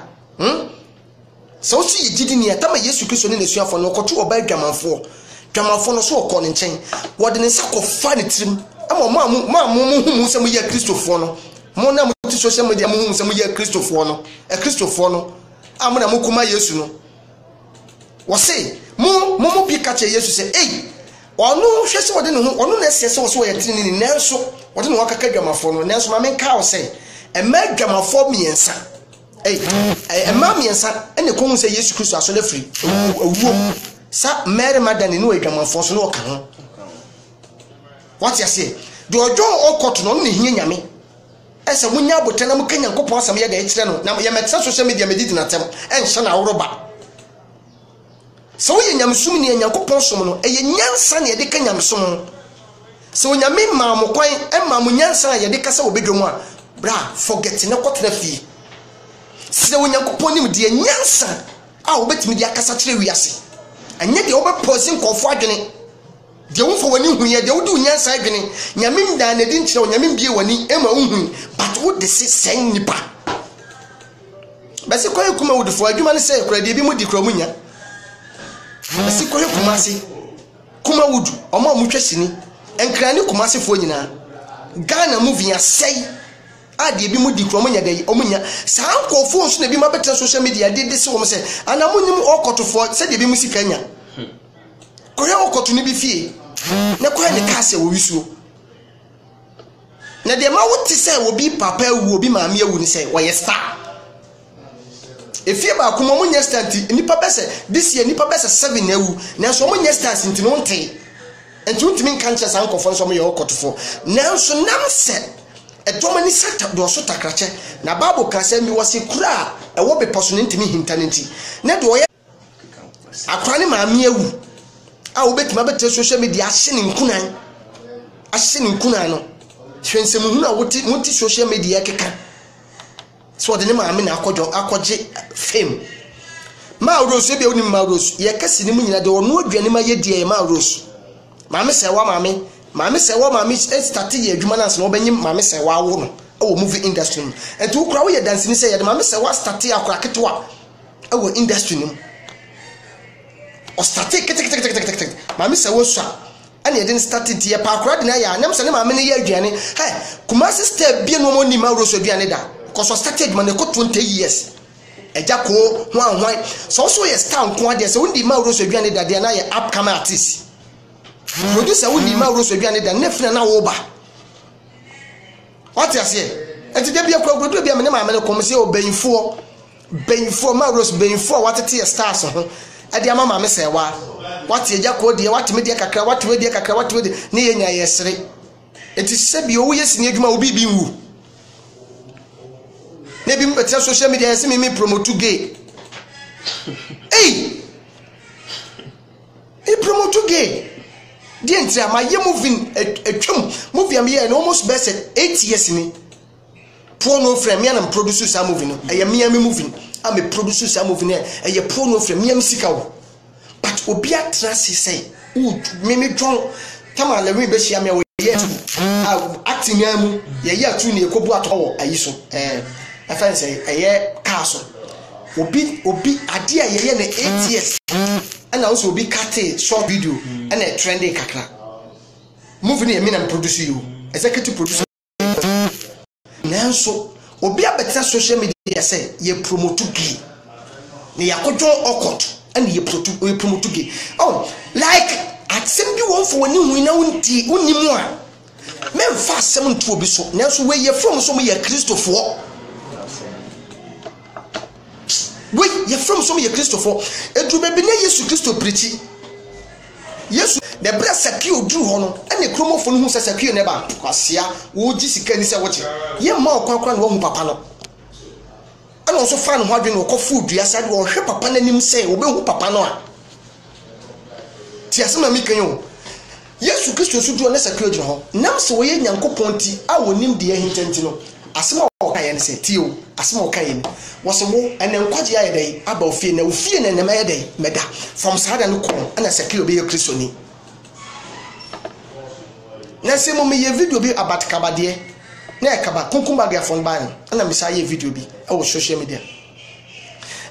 sa wo so ye gidi ni atama Yesu Kristo ni nesuafo no koto oba dwamanfo no so okọ ne nchen wo de ne sakofa ne trim ama ma hu se mo ye Kristofo no mo na mo ti social media mo hu se mo ye Kristofo no amuna mukuma Yesu no wo say mo bi ka che Yesu say onu hwe se wode ne ho onu na ese se wo so ye tini ni nanso wode ne wakaka dwamafo no nanso ma men ka wo say ema dwamafo miensa ema miensa ene ko hu say Yesu Kristo aso le free awuo sa Mary Magdalene no dwamafo so no ka ho what you say do ojo okoto no ne hia nyame ese munya botana mu kanya nkopon asam ye ga ekire no na ye metsa social media medidi na tem enhye na aworoba so ye nyamsum ne nyankopon som no eye nyansa ne ye de kanyamsom so nyame maamo kwan maamo nyansa ye de kasa obedwom a bra forget ne kotena fie se wo nyankopon nim de nyansa a obetimi de akasa kire wiase anye de obeposi nkofo adwene de wo fo wani hu ye de wo du nyansa adwene nyame mda na di nkire nyame mbie wani ema unhu but wo de sen nipa bese koy kuma wo de fo adwuma ne se kura de bi mu di kura munya bese koy kuma wudu omo amutwa sini enkrani kuma se fo nyina Ghana movie asai ade bi mu di kura munya de omunya saa nkofo nso na bi mabeta social media de se wo se anamunyim okotofo se de bi mu sikanya koya okoto ni bi fie na koya ne ka se wo wisuo na de ma wote se wo bi papa wu obi maame awu ni se wo ye star efie ba kuma mo nya star ti nipa bese this year nipa bese 7 na awu na so mo nya stars nti no nte enti untimi nkanche san kofo nso mo ye okotofo na so nam se edoma ni sata do so takrache na bible ka se mi wose kura e wo be poso ntimi hinta nti na do ye akwa ne maame awu a obetima bete social media ahye ne nkunan no hwensem hu na wote social media keka so de ne maame na akɔgye fame ma Rose ebe oni ma Rose ye kase ne mu nyina de ono aduane ma ye die ma Rose maame sɛ wa maame start ye adwuma na se no obanyim maame sɛ wa wo no ɛwɔ movie industry no enti ukura wo ye dance ni sɛ ye de maame sɛ wa start akora ketewa ɛwɔ industry no o start ket maame sɛ wo so ani edin started ye pa akora de na ya nam sɛ ne maame ne ye aduane kuma sister bia no mo ni ma Rose aduane da cause started man ko 20 years eja ko hwan so ye star nko ade sɛ wondi ma Rose aduane da de na ye upcoming artist producer wondi ma Rose aduane da na fina na wo ba what you say enti de bia ko do bia me ne maame ne kom sɛ obanyfo ma Rose banyfo watete stars ho ade ama maame sɛ wa what eja ko de what me de kakra what we de kakra what we de ne ye nya ye sere enti sɛ bi wo yesi ne adwuma obi bi nwu ne bi mbeta social media yesi me promote gay promote gay di enti ama ye moving atwam movie am ye no almost best 8 years ni porno frame me na produce some movie no eye me moving am produce some movie no eye porno frame me am sika wo but obi atrasi say me dron tama le we be hia me ye acting amu ye atu ne ekobu atọ ayi so afa say eye car so obi ade a ye ne 8 years and also obi cut short video and a trendy kakra movie ne me na produce you executive producer nanso obi abeta social media say ye promote gay ne yakojo okot and ye promote gay like atsem bi won fo woni hu na wonti wonimu a memfa asem nto obi so nanso we ye from so mo ye Christopher we ye from so mo ye Christopher edu be ne Yesu Kristo preach Yesu the breast secure dru ho no ene kromofo no hu se secure ne ba kwasea wo gi sika ni se woche ye ma okwankwa na wo hu papa no ana so fa no ho adwe no kofu dua sa de wo hwe papa nanim se wo be hu papa no a ti asema mi kan yo Yesu Kristo su dru ne secure dru ho nam se wo ye nyankopon ti a wonim de ahintanti no asema wo ka ye ne se ti o asema wo ka ye ni wo se wo ene nkwaje aye dai aba ofie na ofie na nema ye dai meda from sada no kon ana secure be ye Kristo ni na se mo me ye video bi about kabade na e kaba kunkumba ga fon ban ana me sa ye video bi e wo social media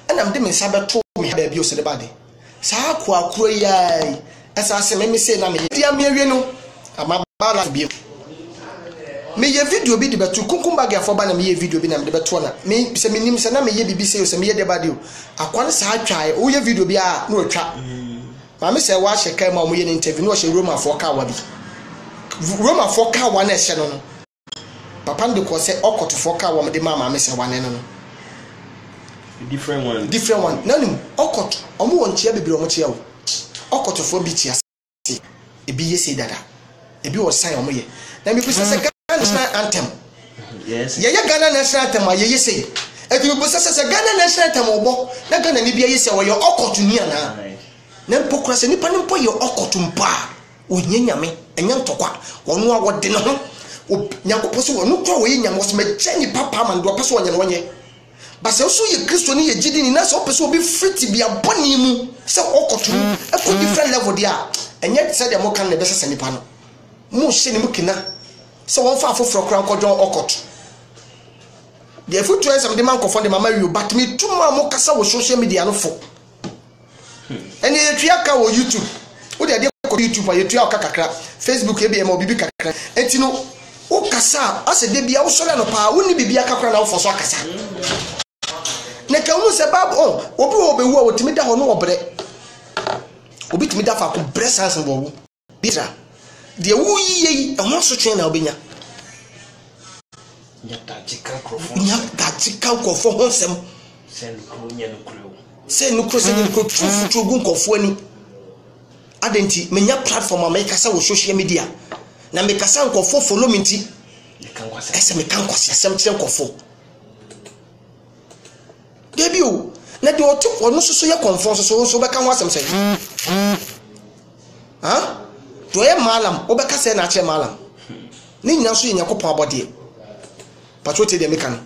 ana me de me sa beto me ba bi o se de bade sa akuro yai asa se me se na me dia me awie no ama ba la bi me ye video bi de betu kunkum bag afọ ba na me ye video bi na me de betu na me se me nim se na me ye bibi se o se me ye de ba de o akwa ne sa atwa o ye video bi a na otwa ma me se wa hye kai ma mo ye interview no hye Roma for ka wa bi Roma for ka wa na hye no papa de ko se okoto for ka wa me de ma me se wa ne no different one nanim okoto omo won chia bebere omo chia o okoto for bi chia se ebi ye se dada ebi wo sign omo ye na me pese se national anthem. Yes. Yeah, Ghana national anthem. Yeah, say. If you possess a Ghana national anthem, obo, na Ghana ni biya say we your okotunia na. Na mpokra se nipa nimpo your okotumpa. Onye nyame, enya ntokwa. Wono a wode no ho. Nyankopɔ so wono kɔ we nyame so megye ni papa man do pɛ so onye no wonye. Ba se so ye Kristo ni ye gidi ni na so pɛ so obi friti bia boni mu. Se okotu e ko different level dia. Enya se de mo kan na be se nipa no. Mo hye ni mu kina. So one fa afoforo kran kodjon okot the foot is some demand confond the mama you but me too mo kasa wo social media no fo and you tria ka wo YouTube wo de ko YouTube you tria ka kakra Facebook e bia mo bibi kakra enti no wo kasa ase de bia wo sole no pa wo ni bibia kakra na wo fo so akasa na ka wo se bab obi wo be wu a wo timi da ho no obre obi timi da fa ko bresanse wo bitra de wo yiyi ehon so twen na obenya nya tactical crofo honsem send kronya no kro se no kro se ni kro futu gun kofo ani adenti menya platform America sa wo social media na me kasa nkofo follow me nti ese me kan kwase asem kire nkofo debi o na de otu ono so ye confront so be kan ho asem se ha to e malam obeka se na che malam ni nyina so ye nyakopon abode patrote de meka no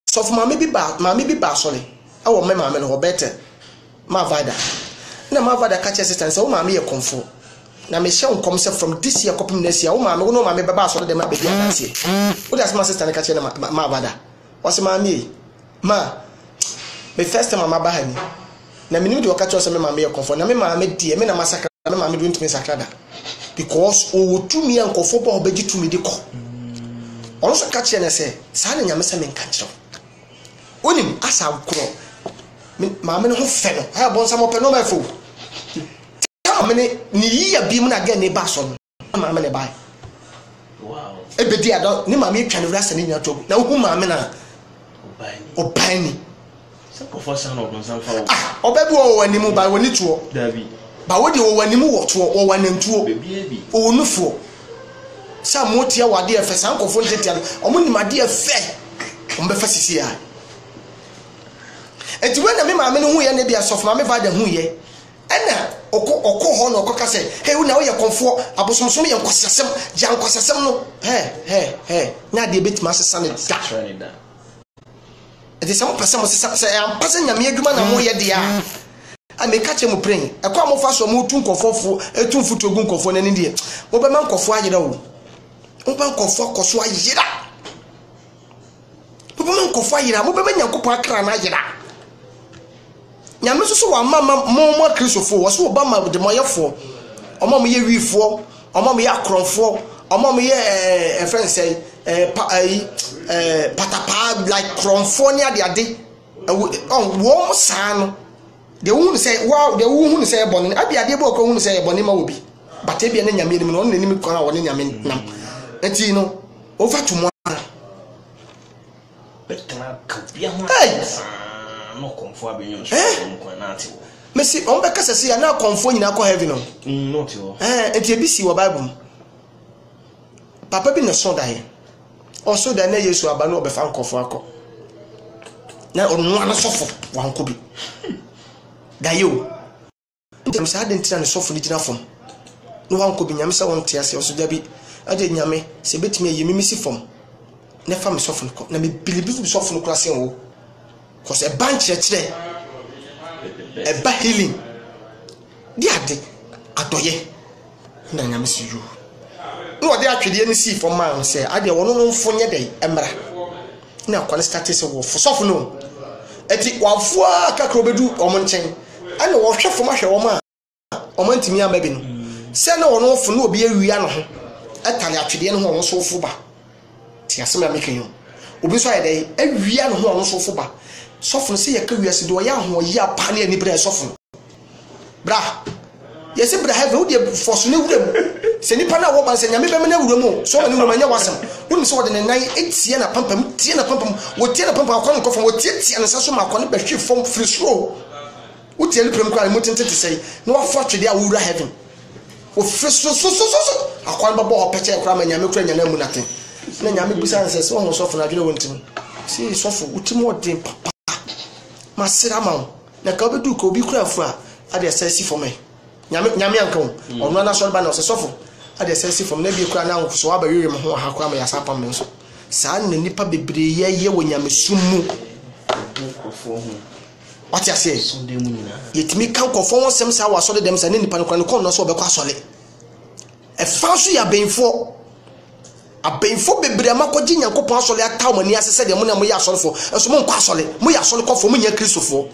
so for mama bi ba sole awo me mama no ho better ma vada na ma vada ka che sister se wo mama ye konfo na me hye nkom se from this year kopim next year wo mama wo no mama be ba sole de ma be bia na tie wo das ma sister ka che na ma vada wo se mama ye ma me first time mama ba hani na me nim de wo ka che se me mama ye konfo na me mama die me na masakra me mama do ntumi sakrada because o tumi ankofo ba obeji tumi de ko also catch na say sa na nyame se men kanchiro onim asa kro maame no ho fe no ha bon samo pe no ma fo maame ni yiya bi mu na ga ne ba so no maame ne bai wow e be dia do ni maame twa ne wura sa ne nya to na hu maame na obani se ko for san no san fa obebu o wani mu ba woni tuo dabi ba wodi o wani mu wo tuo o wanantuo bebi o nufuo sa motia wade efe san kofo ntetia omo ni made efe ombe fa sisi ya enti when na me maame no hu ye na bia sof maame vada hu ye ena okọ ho na okọ se hey una wo ye konfo abosomsom ye nkwasasem ja nkwasasem no na de betima sesa ne da enti sam pesa mo sesa se am pesa nyame adwuma na mo ye de a ameka che mo pren e kwa mo fa so mo tu nkofofo etu mfuto gu nkofo na ni de mo be man nkofo ayira wo oban kofo akoso ayira bobo man kofo ayira mo be nyankopon akra na ayira nyame so wa mama mo kristofo wo so ba ma de moyefo omo mo ye wifo omo mo ye akronfo omo mo ye friend say patapa like kronfo ni ade wo mo sa no de wu say wow de wu say boni abi ade bo ko hu say boni ma obi bata bia na nyame ni no nanim ko na wo ne nyame nam enti no over to mo betena ka bia ho no konfo abenyo so ko na ati wo mesi on be kasa se ya na konfo nyina ko heaven no no ti wo enti ebisi wo bible papa bi na so da he o so da na Yesu aba no obefa nkofo akọ na onu ana sofo wanko bi da yo ntem sa de ntina ne sofo ni gina fom no wanko bi nyame sa won te ase o so da bi ade nyame se betimi ye mimisi fom na fa me sofo ko na me bilibi sofo no kura sen wo cause e ban chire e ba healing di ade adoye na nyame si you no de atwede ni si fom man se ade wono no mfo nye dai emra na kwale start se wo sofo no eti wafo akakro bedu omo nchen ana wo hwe fom ahwe wo ma omo ntimi amba bi no se na wono fo no obi awia no ho atale atwede no ho so fo ba ti asem ya mekan yo obi so ayede awia no ho ono so fo ba sofo no se ye ka wiase de oya ho ya pa ne ani bra sofo bra yesi bra have wo de force ne wura mu se nipa na wo ba se nyame be me na wura mu so ani wura nya wasam woni so de ne nan etie na pampam tie na pampam wo tie na pampam akọ no kofo wo tie tie na saso ma akọ no behwe fom free slow wo tie le prem kwa mo tente te sei na wa fa twede a wo wura heaven wo free so akọ no bo opeche kra ma nyame kra nya na mu naten na nyame busa nse so ho sofo na dwene wontim si sofo utim odin papa masira ma na ka obedu ko obi kra fu a ade asasi for me nyame anka ono na so ba na sofo ade asasi for me na bi kra na nko so abayere me ho ha kra ma yasa pam me so saa na nipa bebre ye wo nyame sumu nkofo ho wati ase sonde mu nyina yetimi kan kofo won sem sa wa so de dem sa ne nipa no kra no kon no so obekọ asole e fa so ya benfo abenfo bebre amakoji nyankopon asole ata omani asese de mo na mo ya asolefo enso mo nkọ asole mo ya asole kofo mo nya kristofo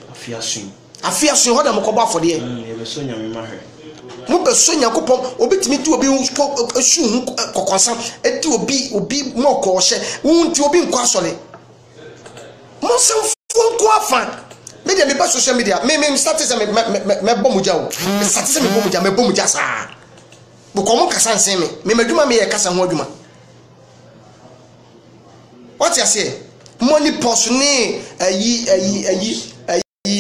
afiasun ho da mo koba afode ye be so nyame mahwe mo be so nyankopon obetimi ti obi esu kokonsa eti obi mo ko hye wonti obi nkọ asole mo sem fo nkọ afa me de me ba social media me status me bomuja o me status me bomuja sa bo ko mo kasa nsen me madwuma me ye kasa ho adwuma. What you say? Money post ni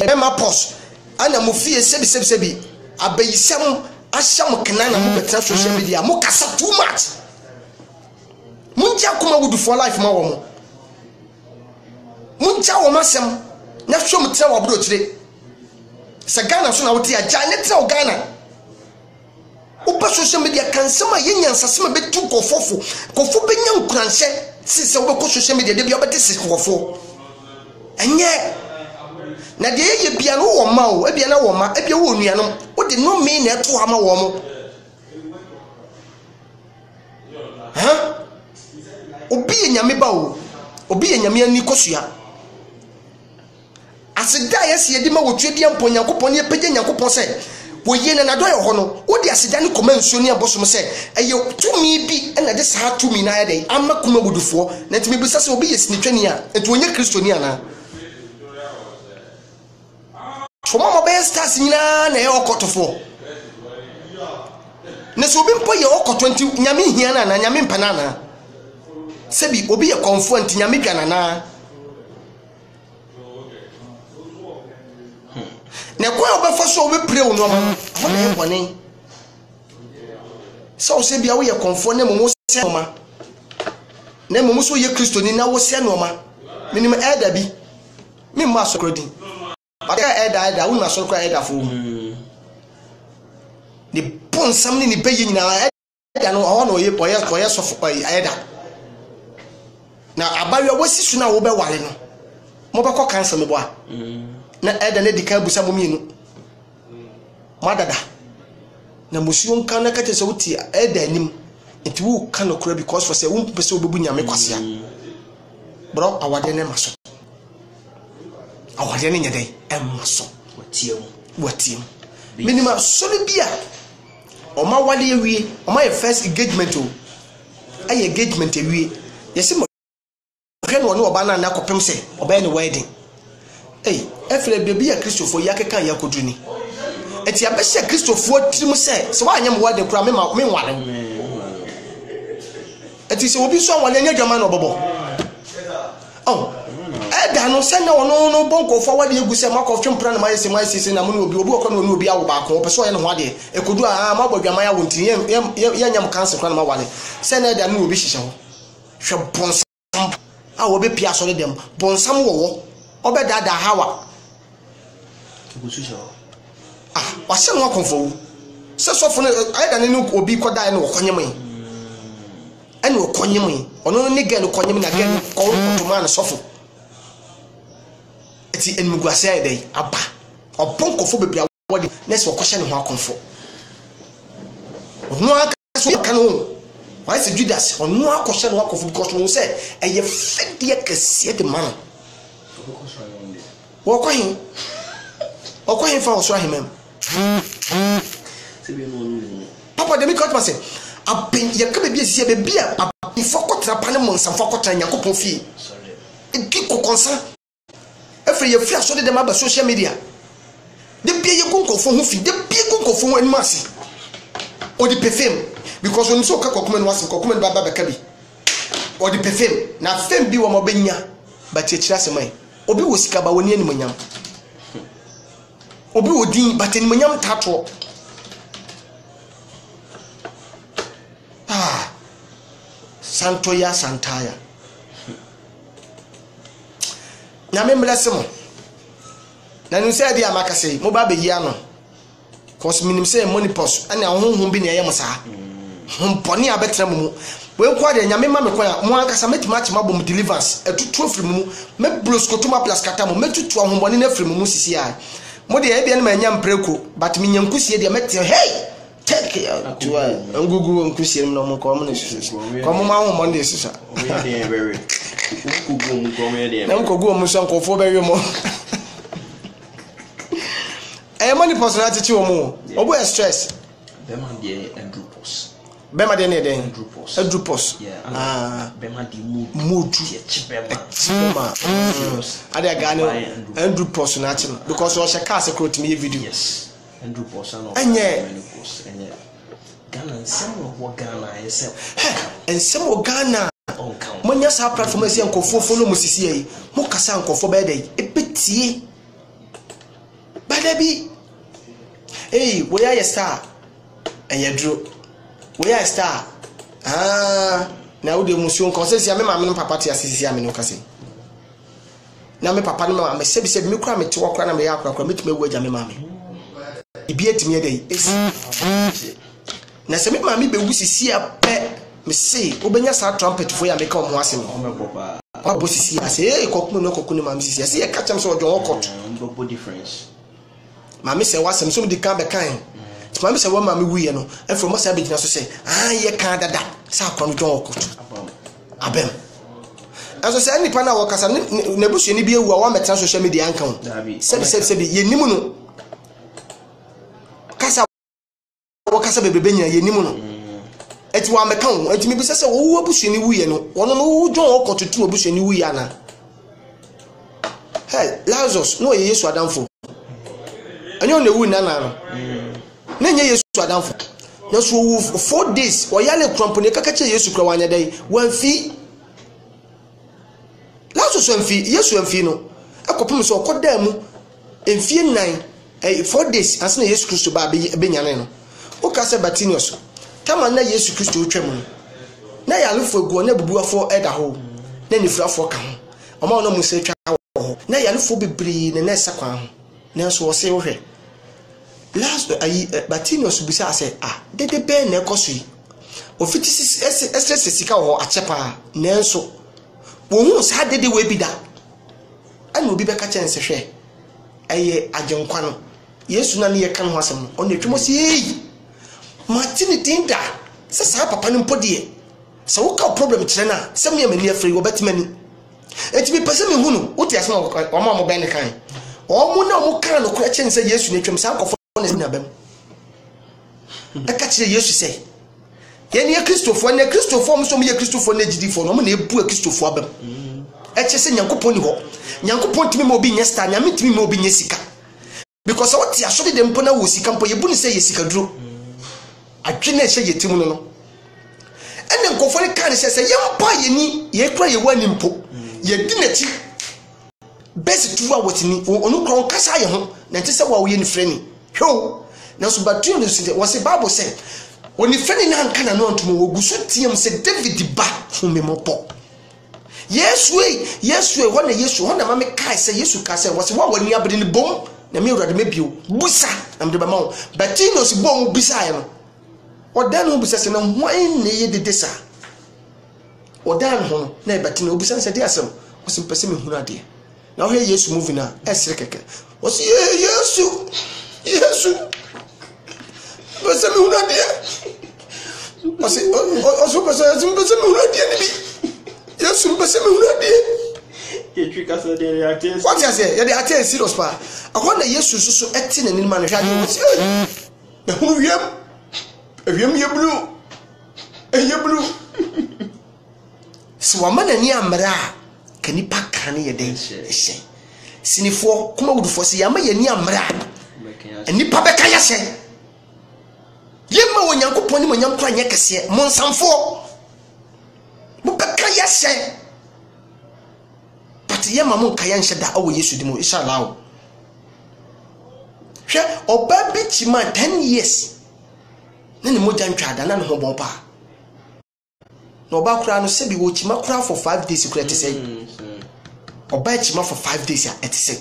mema post ana mo fie sebi abayisam ahyam kenana mo betra social media mo kasa too much munja kuma would for life ma wo mo munja wo masem na hwom tra wo bro kire se Ghana so na wo ti agya ne tra wo Ghana upa social media kan sama yenyansasema betu kofo benya nkuranhye sise wo ko social media de bia obete sikofo enye na de ye bia no wo ma o ebia na wo ma ebia wo nuanom wo de no me na eto ha ma wo mo ha obi ye nyame ba o obi ye nyame ani kosua aseda yesi ye de ma wo twedi ampo nyankopon ne pege nyankopon se wo ye na do ye ho no wo de aseda ne koma nsuo ne abosom se eye tumi bi na de sa tumi na ya de amma kuma budufo na tumi bi sase obi ye sinitwani a enti wonye kristoni ana choma mo be stars nyina na ye okotofo ne so obi mpo ye okoto enti nyame hia na nyame mpana na sebi obi ye konfo enti nyame dwana na na kwa obefa so obe pray onu ma ho na ebone so se bia wo ye konfo na mo se ma na mo so ye kristoni na wo se no ma minim elder bi mi ma so krodi ba ka elder wo na so kra elder fo ni bon samni ni beye nyina elder no ho na oye so elder na abawe wo sisu na wo be ware no mo be ko cancer me bo a na elder na dika busa mo mienu madada na musuo nka na kache se wuti elder anim enti wo ka no kura because for say wo pese obebu nyame kwasea bro awade ne maso awade ne nyedai emaso watiem minima so le bia o ma wale ewie o ma first engagement o ay engagement ewie yesi mo hwe no oba na akopem se oba ne wedding efre bebi ya kristofo yakeka yakoduni eti abehye kristofo tirim se wa anyam wade kura me nware eti se obi so wale nya dwama no bobo da no se na no bonko fo wade egu se makof twempra na mayese mayese na mo obi okọ na obi awo ba ko pese o ye no wade ekodu a ma bodwama ya wonti ye nyam cancer kura na ma wale se na da no obi hihye ho hwe bonsam a wo be pia so dem bonsam wo obedada hawa wa se no konfo se sofo no aida ne obi koda ne okonyem ene okonyem ono ne gel okonyem na gel ko tuma na sofo eti enmugwase aida aba obon kofo bebia wodi na se okoshe ne ho akonfo ono aka so kanu why is Judas ono akoshe ne ho akonfo because no say eye fedie kese de man Okohin fa osra himem papa de mi cut me say aben ye ka be bia sia be bia abifo kotra pa ne monsamfo kotra Nyankopon fie enti kokonsa afre ye fia so de dem aba social media de bia ye konkofo ho fi de bia konkofo ho animasi o di perfume because when so ka kokoma no wasin kokoma ba ba ka bi o di perfume na fem bi wo mo benya ba ti kira semai obi wo sika ba woni animonyam obi wo din ba animonyam tato Santoya Santaya. Na me bless mo. Na nu say dia maka say mo ba be yi ano. Cause minim say money pos ana honhom bi na ye mo sa. Homponi abetra mu. We kwa de nyame ma me kwa mo ankasa metima chima bom deliverance etutu afri mu me bloskotuma plus kata mo metutu ahomboni na afri mu sisi a. Mo de e bia na ma nya mpreko but me nyankusie de mete hey take care to ngugu nkusie no mo ko mo na susu ko mo ma ho mo de susu we dey very ngugu mo ko me dey na mo gugu mo so nkofo be we mo e money personality ti wo mo obo stress be man dey andropos be ma dey ne dey andropos be man dey mood chibema ade aga ne andropos na ti because o she cast across me video yes andropos na enye Ghana nsemo Ghana yesem ensemo Ghana monya sa platform ese nkofo follow mo sisi yi mo kasa nkofo be dey epetie badabi we are star eyedro we are star na wo de musuo nkose me ma me papa te asisi ame no kase na me papa no ma sebi me kura me te wo kura na me ya kura metime wu agya me ma me ibi etime dey esi na se me ma me be wu sisi ape me say obenya sa trumpet fo ya me ka omo ase no abo sisi ase kokunu no kokunu ma me sisi ase ye catch am so ojo okot mbo difference ma me say wasem so me di kan be kan ma me say wa ma me wu ye no e from say be gina so say ye kan dada sa kwa no ojo okot abem aso say nipa na wo kasa na busu ni bi ewu a wa metra social media ankan sebi ye nimu no kasa wo kasa bebebe nya ye nimu no eti wa mekan eti me bi say wo busu ni wu ye no wono no wo jon okot tu busu ni wu ye ana hey Lazarus no ye Yesu adamfo anyo na wu na no na nye Yesu adamfo na so wu 4 days o yale krampone kaka che Yesu kra wanya dai wanfi Lazarus wanfi Yesu wanfi no akopum so okoda mu enfie 4 days asna Yesu Kristo ba be nyane no o ka se Batinius tama na Yesu Kristo otwam na ya lufo egu na bubuafo eda ho na nifrafo ka ho oma no musa twa ho na ya lufo bibiri na na sakwa ho na so wo se wo hwe last Batinius bisa say dede be na ekoso yi ofiti sika ho achepa na nso wo hu sa dede we bi da ana obi be ka chense hwe eye agenkwa no Yesu na ne ye kan ho asem on na twemo si Martin Tinda sa papa no mpodie sa wo ka problem kire na se me mani afri wo betimani enti bi pese me hu no uti asem o ma mo ben kan o mu na mo kan no kura chense Yesu na twem sa akofo na bem aka kire Yesu se ye ne Kristofo na Kristofo mo so mo ye Kristofo na gidifo no mo na ebu Kristofo abem eche se Nyankopon ni ho Nyankopon timi mo bi nya star nya mitimi mo bi nya sika because what ya so de mpo na wo sika mpo ye bu ni se ye sika duro adwene eche ye timu no ene nkofo ni kan se ye mpa ye ni ye kura ye wani mpo ye di na ti best tuwa wotini onu kron kasa ye ho na nti se wa wo ye ni freni ho na so batun no se wo se Bible say oni freni na nka na no ntomo wo gusu tiem se David ba home mopo Yesu wona Yesu wona ma me kai se Yesu ka se wo se wa wani abede ni bom na me urade mebio busa na me ba ma Batino si bom bisa ye no odan no bisa se na hwan ne ye dede sa odan ho na Batino obisa se de asem wo se mpese me hunu ade na wo Yesu movie na esere keke wo se Yesu bese me hunu ade wo se o bese me hunu ade ni bi Yesu bese me hunu ade ye twika so de react what you say ye dey attend serious pa akona Yesu so eti na ni ma no hwa de wo se na hunu wiem ye blue so wama na ni amra ka nipa kan ye den ehye sinifo kuma wudufo se yama ye ni amra nipa be ka yase yema wonyankopon ni monyam kra nya kese monsamfo mo be ka yase but yema mon ka yanhye da awo Yesu dimo inshallah hwe oba bi chima 10 years nene moja ntwada na ne ho bon pa no ba kura no se bi wo chima kura for 5 days kura te say oba chima for 5 days at say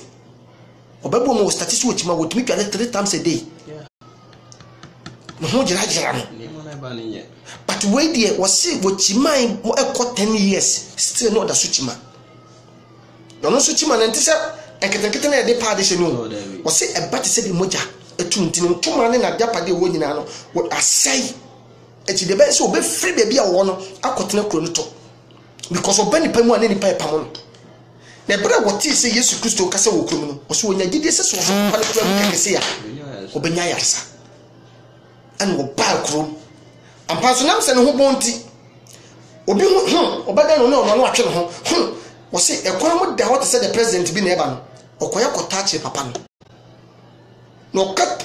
oba bo mo statistics wo chima wo timi twa 3 times a day no ho jira no but wait there was say wo chima mo ekọ 10 years still no da so chima no so chima na ntise enketenkete na de pa de she no wo say e ba te say bi moja etuntini tuma ne na diapade wo nyina no wo asai eti de be so be free baby a wo no akotena kro no to because obani pa mu ane ni pa e pamo no na bra wo ti say Yesu Kristo kasa wo kro no wo so wonya gidi se so pa ne kro no kekese ya obenya yarsa an wo ba kro ampa so nam se ne ho bonti obi obada no no atwe no ho wo say e kwa mo da what say the president bi na eba no okoya kotache papa no no cut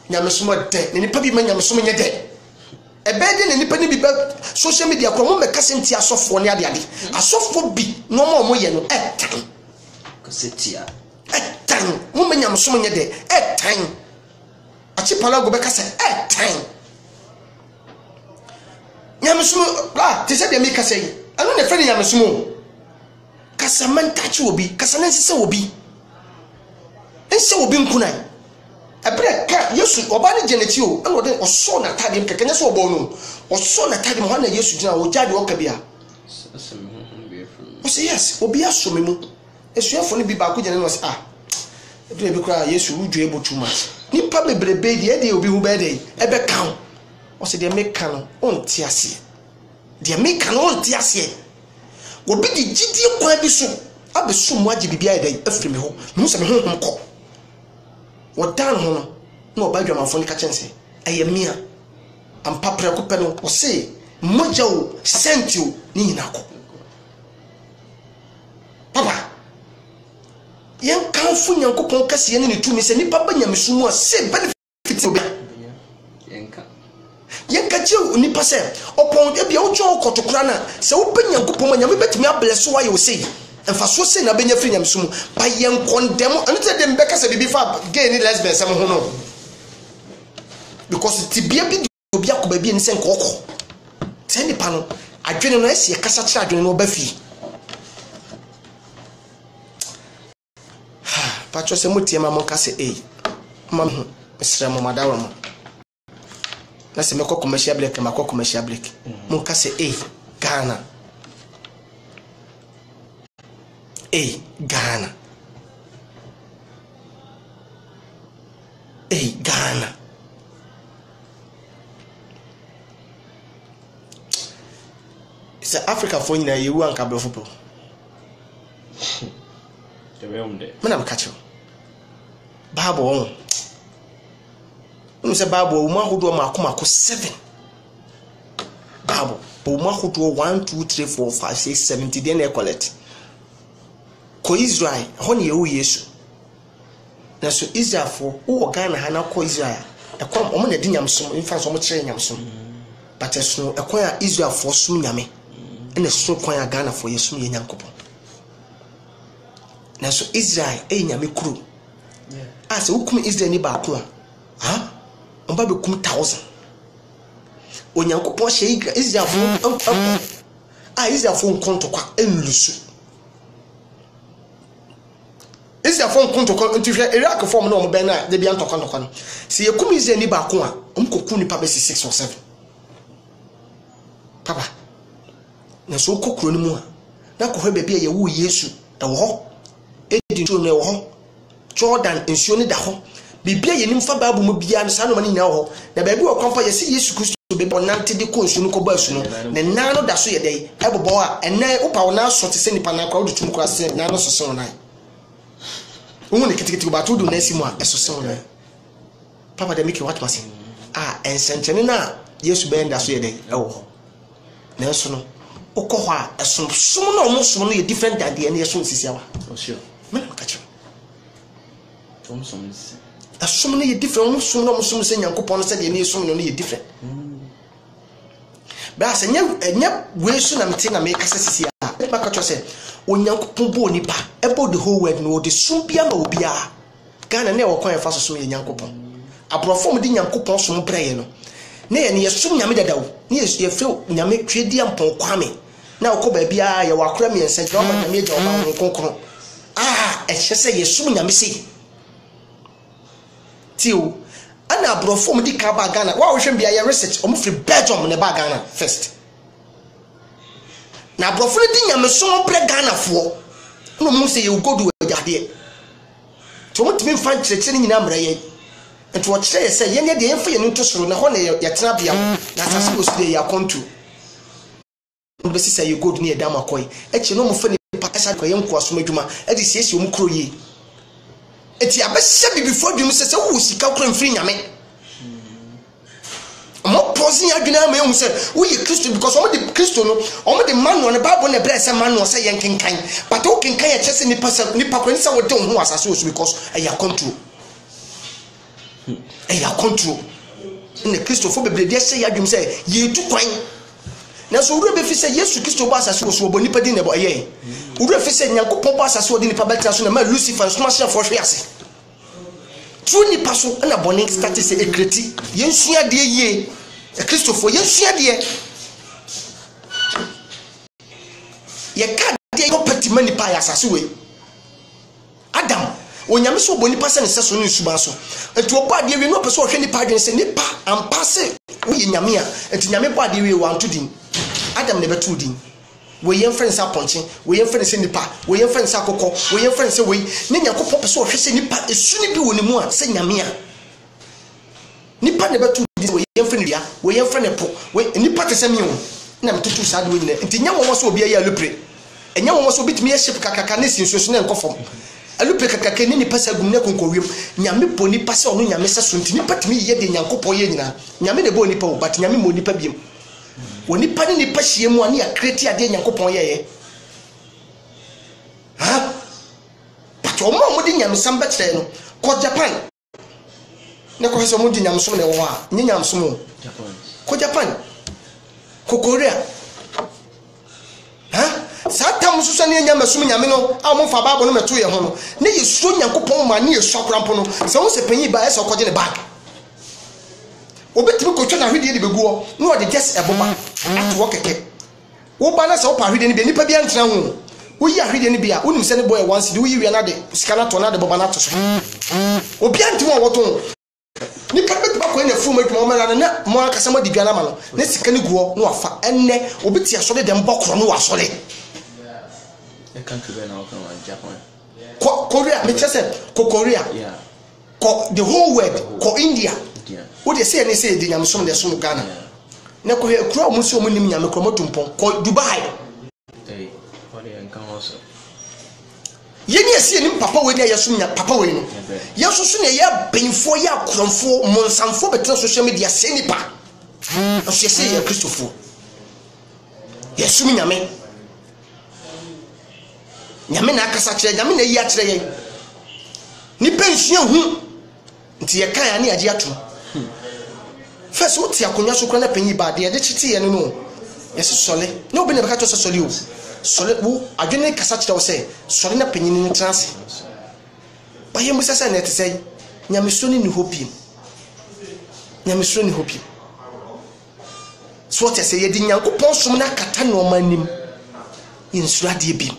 nyamesumo de ni nipa bi ma nyamesumo nye de ebede ni nipa ni bi social media ko mo meka senti asofo ne ade asofo bi no mo ye no etan kasetia etan mo me nyamesumo nye de etan achi pala go be kase etan nyamesumo ti se de me kase yi anu ne fere nyamesumo kasa man tachi obi kasa nan sise obi ense obi nkunai ebere ka Yesu oba ne geneti o eno de oso na tade mkekenya so obo no oso na tade mo na Yesu gina o jade o kabia o say yes obi aso me mu esuafo ne bi ba ko gene no say ebere bi kra Yesu udwe ebo too much ni pa bebrebe de obi hu be de ebe kan o say de make kan on ti ase de make kan on ti ase obi di gidi kwa bi so abeso mu age bibia de afiri me ho mu se me honhom ko wodan ho no na oba dwamafo ni ka chense ayemia ampa preko pe no o se moja o sentio ni nyina ko papa yen kanfu nyankopon kase ne tumi se nipa ba nyamesumu a se benefit obi yenka che nipa se opon e bia wo twa okotokura na se wo be nyankopon ma nyame betimi ableso wa ye o se emfa so se na benya firi nyamesumu ba yen condemn anu te dem beka se bibi fa gay ni lesbian se mo ho no because tibia bi obi akoba bi ni se nkoko se nipa no adwene no ese kasa kira adwene no ba fi patro se mutie ma mo kase ma ho mesra mo madawo mo na se meko commercial break ma ko commercial break mo kase Ghana Ghana Ghana it's Africa for nyina yewu anka bro football the way on there mana makacho babo on se babo uma hodo makoma 7 babo uma hodo 1 2 3 4 5 6 70 den e collect ko Israel hone yewu Yesu na so Israel for wo Ghana ha na ko Israel e ko omo na di nyamsom in fact omo kire nyamsom but eso e ko ya Israel for sum nyame ene so ko ya Ghana for Yesu ye nyankopon na so Israel nyame kuro ase wukum Israel ni ba ko omba be kum 1000 onyankopon hye Israel for Israel for nkonto kwa enlusu Israel for nkonto kwa ntifia Iraq form no mo ben na de bia ntokwa no se yekum Israel ni ba ko omkoku ni pa be 6 or 7 papa na so kokuro ni mu na ko hwe bia ye wu Yesu e wo ho edi ntu no e wo ho Jordan ensuo ni da ho bibia ye nimfa baabu mu bia no sa no mani nya wo ho na baabi wo kwamfa ye se Yesu Kristo be bonante de ko nsuo no ko ba su no na nan no da so ye dai ebobo a enan upa wo na so te se nipa na kwa wo tum kura se nan no so se wona wo ne kitikiti ba to do na si mu a eso se wona papa de make what must ensenchene na Yesu be nda so ye dai e wo ho na so no okohwa esum sum na omo sum no ye different than the any sum sisiawa for sure me na ka kire sum esum no ye different omo sum na omo sum se Nyankopon no se de any sum no ye different ba se nya we su na mete na me kasa sisia e ba ka cho se Onyankopon bo nipa about the whole world no the sum bia ma obia Ghana na e wo kwan fa so sum ye Nyankopon abrofo mo di Nyankopon sum breye no na ye sum nyame dadawo na ye fe nyame twedi ampon kwame na okoba bia ye wakora mi ense gba ma nyame je oba ho konkron e hye ye sum nyame si tio ana abrofo mo di ka ba Ghana wa wo hwe bia ye research o mo free Belgium ne ba Ghana first na abrofo di nyame sum bre Ghana fo no mo se ye godu ajade to mo timi fan kyerɛkyerɛ nyina mra ye and what say yen de yemfa ye no to soro na ho na ye tena bia na asase go sude ya kontu be say ye gold ni e dam akoy e chi no mo fa ni pakasa ko yen ko asom adwuma e de siesie o mkro yi eti abehye bi before dwum se wo sika kro mfiri nyame mo posin adwuna ma ehun se wo ye Kristo because o mo de Kristo no o mo de manual ne Bible na bre se manual se yen kenkan but o kenkan ye chese ni pa se wo de ho asase o because e ya control ya control in the Christopher be dey say yadwum say ye tu kwan na so wure be fi say Yesu Kristo ba asase wo so bo nipa din ne bo ye wure fi say Nyankopon ba asase wo din nipa betra so na ma Lucifer so ma hye for hwe ase tu nipa so na boni start say ekreti yensua de ye Christopher yensua de ye ka de ko pati mani pa asase we Adam onyame so boni pase ne seso no nsuba so enti oba de wi no pese ohwe nipa adwen se nipa ampase wo ye nyame a enti nyame ba de wi wanto din Adam ne betu din we ye friends aponche we ye friends nipa we ye friends akoko we ye friends we ne Nyankopon pese ohwe se nipa esu ni bi woni mu a se nyame a nipa ne betu din we ye friends dia we ye friends po we nipa te se mi ho na mtutu sa de we nyina enti nya wo so obi ya lupre enya wo so bitimi ye ship kakaka ne sinso ne nkofom alupe kakaka ni pasa gumne konkowiem nyame boni pasa onu nyame seso ntini patimi ye de Nyankopon ye nyina nyame de boni pa but nyame mo nipa biem woni pa ni nipa hie mu ani ya kreti ade Nyankopon ye ha but o mo di nyame samba kire no ko Japan ne ko so mo di nyame so ne wo a nyi nyame so mo Japan ko Korea ha Satam susu ne nyama sum nyame no a mo fa Bible no meto ye ho no ne yesu Nyankopon ma ne yesu akrampo no se wo se panyi ba e se okoje ne bag obetimi ko twa na hwede de beguo no o de just eboba ato keke wo ba na se wo pa hwede ne bi nipa bi antena ho wo yi hwede ne bi a wonim se ne boy once de wo yi wi na de sikana to na de boba na to so obi antimo wo to nipa be ba ko ne fu ma dwuma ma na mo aka se mo de bia na ma no ne sika ne guo no afa enne obeti asole de mbokro no wasole the country where now Japan Korea me chese ko Korea yeah ko the whole world ko India wo de say the nyam som de som Ghana ne ko he kura mu so mu nim nyam ko motumpon ko Dubai what they can also yeni ese nim papa we ne yeso nya papa we no yeso so ne ya benfo ya kromfo monsamfo betra social media se nipa o se se ya Christopher yeso mi nyame nyame na akasa kire nyame na yi akire ye ni pension hu nti ye kan ya ne age ato first what ya konwa so kra na panyi ba de chiti ye no yes sole no be ne beka to sole o sole wo adwene kasa kire wo se sole na panyi ni trans ba ye musa sa na te say nyame so ni hopi nyame so ni hopi so what say ye di Nyankopon som na kata no manim insura de bi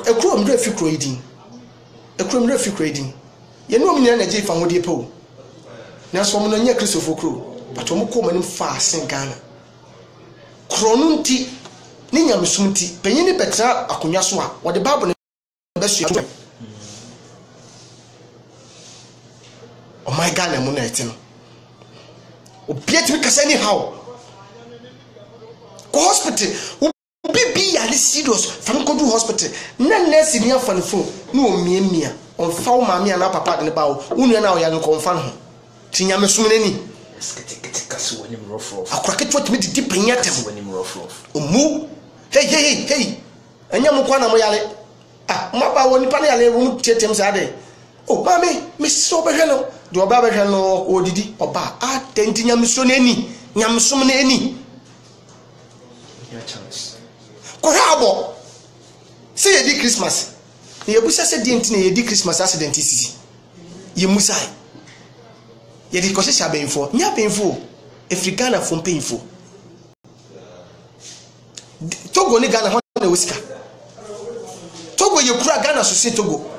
ekro mre fi kro idin ekro mre fi kro idin ye no omni na je fa hode pe o na so mo no nya Christopher kro but mo ko manim fa sen Ghana kro no nti ni nya mesum nti panyi ni betra akonwa so a wo de Bible be so oh my Ghana mo na etino obiet mi kasa ni how ko hospital bibi ya li serious from go to hospital na nurse ni afa ne phone na o miemia on fa o maami na papa de ne ba o unu na o ya no konfa no ti nya mesum nani kasi wani rough akora ketewa timi di panya tem wani rough omu hey anya mo kwa na mo yale maba woni pa na yale wo tietem sa de mami me so be hwe no do oba be hwe no odidi oba tenti nyamso na ani nyamsom na ani your chance ko habo say ye di Christmas ye busa se di enti na ye di Christmas accident sisi ye musai ye di ko se sha benfo nya benfo Africana from painful Togo ni Ghana na wosika Togo ye kura Ghana so se Togo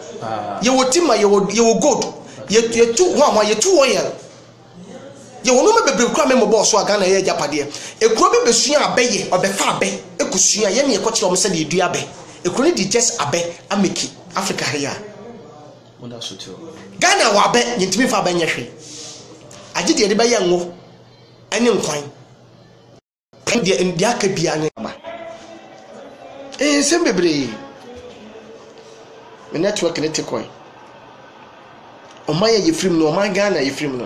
ye wotima ye wo gold ye tu ho ye tu oil ye wono me bebre kura me mo boss so Ghana ye japade e kuro be besua abeye obefa abe ekusua ye ne ye koche o me se de dua abe e kuro ni di just abe ameki Africa here wonder so too Ghana wa abe yintimi fa abe nyehwe agide de be ye ngo ene nkwan ndi aka bia ne ba sembebre me network ne tekoi o maye ye film no o man Ghana ye film no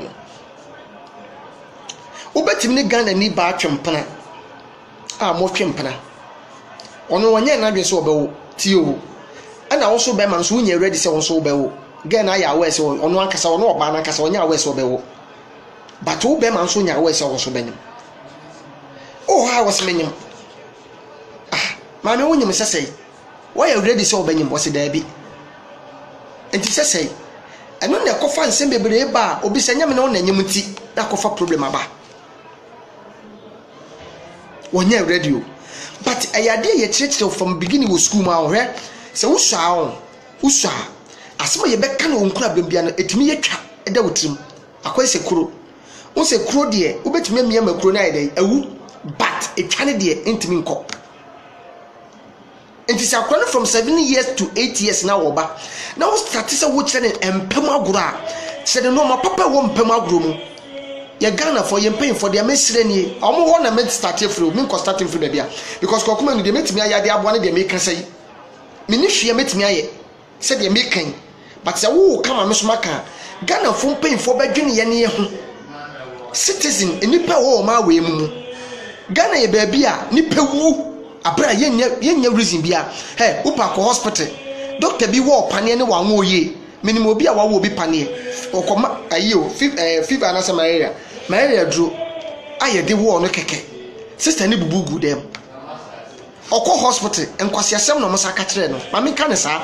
obetim ne Ghana ni ba atwempana mo twempana ono wonye na dwe so obewo tio ana wo so be man so nya ready se wo so obewo Ghana ya we se ono ankasa ono oba na ankasa onya we se obewo but wo be man so nya we se wo so benim ha was menyim mame wonyim sesei why you ready so benyim was da bi enti sesei eno na kofa nsem bebre ba obi senya me na wona nyim ti na kofa problem aba wonya radio but ayade ye church from beginning of school ma ohwe se usha asema ye beka na onkura bembia no etimi ye twa eda wotrim akwese kuro won se kuro de obetimi amia makuro na ye awu but it trying de intimi nko enti se akwa from 7 years to 8 years na wo ba na wo start se wo kire ne empem aguro a se de no ma papa wo empem aguro mu ye Ghana for ye paying for their mesre nie omo ho na me start free me ko starting free bia because ko kuma no de metimi ayade abo na de me kan sai me ni hwe metimi aye se de me kan but se wo kama me so maka Ghana for paying for badwene ye ne ho citizen enipa wo ma we mu Ghana ye baby a nipa wu abra yenya reason bia upa ko hospital doctor bi wo pane ne wa nwo ye minimum obi a wa wo bi pane okoma ayo fever na malaria dro aye de wo no keke sister ni bubugu dem okọ hospital enkwasi asem no musa ka kire no mame ka ne sa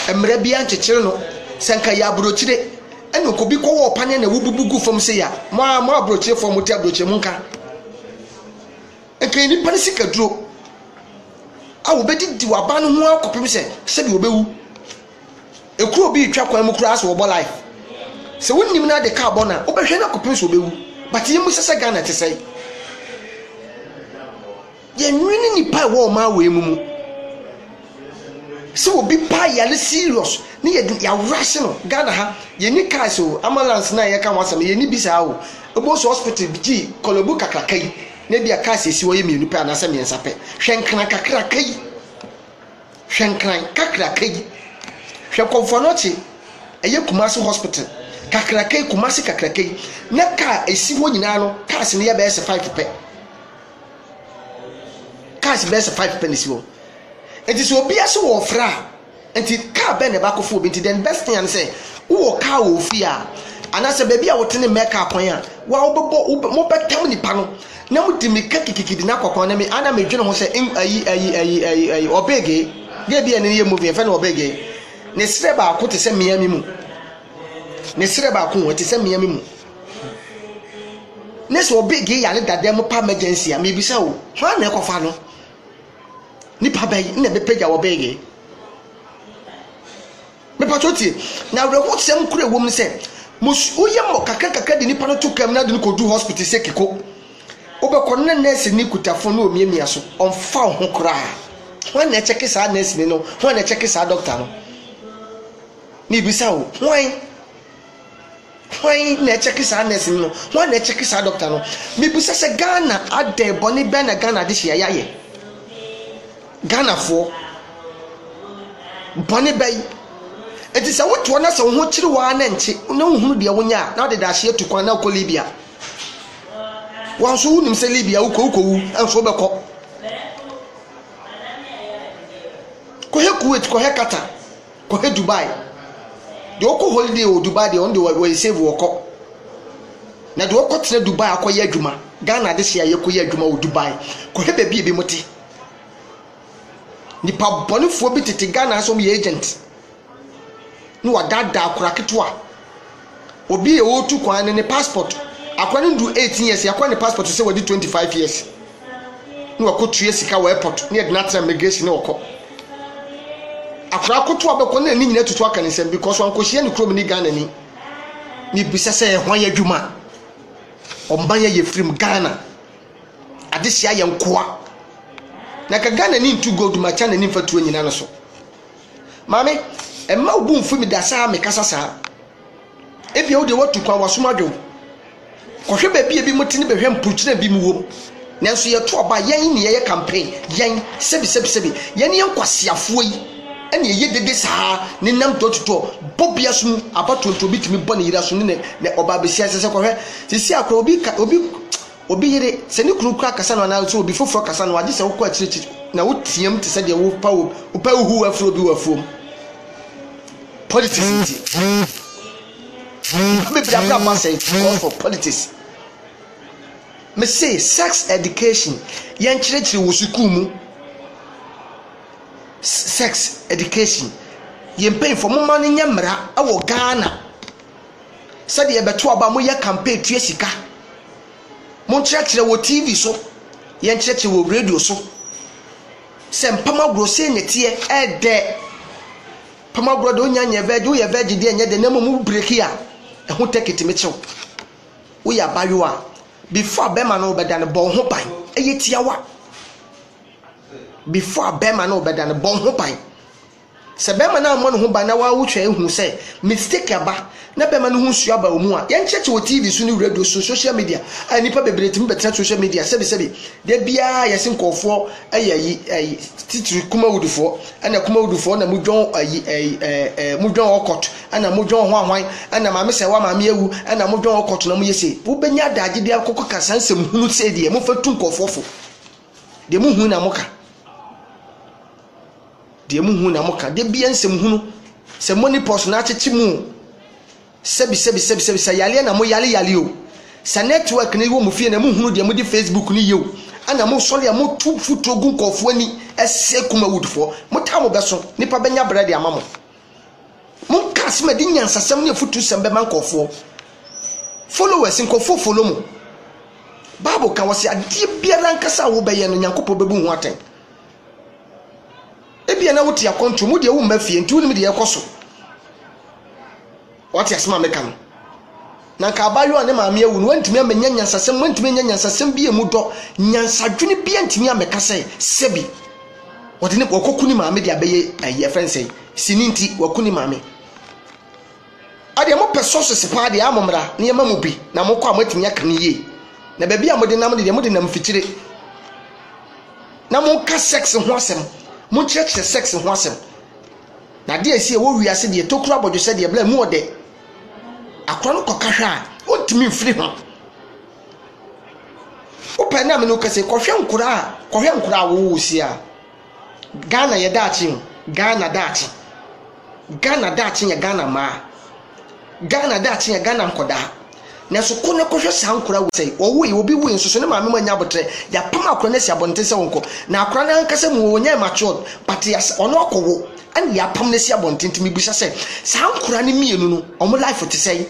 emre bia nchechire no senka ya abrochire eno ko bi ko wo pane na wububugu fom se ya mo abrochire fom muti abrochire munka ekeni pani sika duro a wo bedi di wa ba no ho akopem se bi obewu ekuro bi twa kwan mu kura so wo life se wonnim na de ka bona obehwe na akopem so obewu but yemu sese Ghana te sei ye nwini ni pa wo ma we mu se obi pa ya le serious ni ya rush no Ghana ha ye ni car so ambulance na ye ka wasam ye ni bisa wo ebo so hospital bi kolobu kakrakai na bia car se si wo ye mienu pa na se miensa pe hwenkran kakrakai hwenkran kakrakai hwe konfonochi eye Kumasi hospital kakrakai Kumasi kakrakai na car esi wo nyina no car se ne ye be se 5 pe car se be se 5 pe ni si wo enti so obi aso wo fra enti car be ne ba ko fu obi enti then best thing am say wo car wo fi a anase baby a wotene make akwan a wa wo mo betam nipa no na mo dimi kakikikidi na kokon na me ana me dwene ho se ayi obege ge bia ne ye movie e fa na obege ne sire ba ko te se Miami mu ne sire ba ko wo te se Miami mu ne so obege ya ne dade mo pa emergency a me bisa wo ha na ekofa no nipa bai na be page obege me patoti na we ko sem kure wo mu se oye mo kakaka de nipa no to kam na de ko du hospital se kiko obekọ na nurse ni kutafo na omiemia so onfa ho kra ho na check sa nurse ni no ho na check sa doctor no ni bisa wo why na check sa nurse ni no ho na check sa doctor no mi bisa se Ghana ade boni be na Ghana de hia yaye Ghana fo boni be It is a what one as a watch one and no who be a wonya, now that I share to Kwana Libya. One soon say Libya, Uko, and Sobako. Kohe Kuwait, Kohe Qatar, Kohe Dubai. The Oko holiday or Dubai, the only way you save Woko. Now the Oko to Dubai, Akoya Juma, Ghana this year, Yokoya Juma or Dubai, Kohe baby moti. The Paboni forbid to Ghana as some agent. No, a dad da Kurakitwa. Obi a O2 kwan and a passport. According to 18 years, you acquire a passport to say we did 25 years. No, I could 2 years ago airport near natural migration or cop. Akra ko to abekọ ni nyina tutu aka nsem because wan ko hie ni krom ni Ghana ni bisa se hwan ya dwuma omban ye from Ghana ade hia ye nkoa na ka Ghana ni ntu gold ma cha na ni mfatu nyina no so mame emma obu mfu mi da sa me kasa sa ebia wo de watu kwa wasomadwo ko hwe ba bia bi mutini behwe mpukyina bi mu wom nanso ye to oba yen ni ye campaign yen sebi yen ye nkwasiafo yi and ye dede saa ni nam to bobia so abatonto bitimi bone yira so ne oba besia sese ko hwe sisi akro obi yire se ni kru kra kasa no na so obi foforo kasa no age se wo ko akirikiri na wo tiam te se de wo pa hu afro bi wafuom politics me bra ma say for politics me say sex education yan kirikiri wo sukuu mu sex education yempen for mama no nyamra awo Ghana sade ye beto aba mo ye campaign tue sika mo kyerɛkyerɛ wo TV so ye kyerɛkyerɛ wo radio so se mpama gro se netie ede pama gro do nya veg wo ye veg de enye de na mo break ya ho ticket me kyew wo ya bayo a before bema no obeda ne bon ho ban eye tiawa before bema na obeda ne bon ho ban se bema na mo no ho ban na wa wo twa ehu se mistake aba na bema no hu sua ba omu a ye ncheche wo TV so ni radio so social media a nipa bebrete mi betra social media sebi de bia ye sin kofo ayi titiri kuma wudufo ana kuma wudufo na mudwon ayi mudwon okot ana mudwon ho ahwan ana ma me se wa ma me ewu ana mudwon okot na mu yese wo benya daage de akoko kasansem hunu se de mo fa tun kofofo de mu hu na moka de mu hu na moka de bia nsem hunu se money post na achechi mu sebi sa yale na mo yale o sa network ni wo mu fie na mu hunu de mo di Facebook ni yew ana mo sole ya mo tu futo gun kofo ani ese kuma wudfo mo ta mo beso nipa benya brede amamo mo kas ma di nyansasem ne futu sembe man kofo followers nkofo follow mo Bible kan wose ade biara nkasa wo beye no nyankopɔ bebu hu aten ebia na wotia kontro mu de wo mafie nti wo ni de yekoso what is my mekan na ka abayo ane maame ewu no ntimi amenya nyansasem ntimi nya nyansasem bi emu do nyansadwene bi ntimi ameka sebi wode ne okokuni maame de abeye aye fense sininti wakuni maame ade mo pesoso sepa de amomra ne yema mu bi na mo kwa matimi aka ne ye na ba bi amode nam de mo de nam fitire na mo ka sex ho asem mo kyerɛkyerɛ sex ho asem na de esi wo wiase de tokura bodwo se de bla mu ode akwa no kokahwa a ontimi mfiri ho opa na me no kase kohwe nkura wo si a Ghana ye dachi Ghana dachi ya Ghana ma Ghana dachi ya Ghana nkoda na so ko ne kohwe sa nkura wo sei wo yi obi wo nsoso ne maame manya botre ya pam akwa na si abonte se wonko na akwa na nkase mu wonya mature but yes ono akowo ani ya pam na si abonte ntimi busa se sa nkura ne mienu no omo life te sei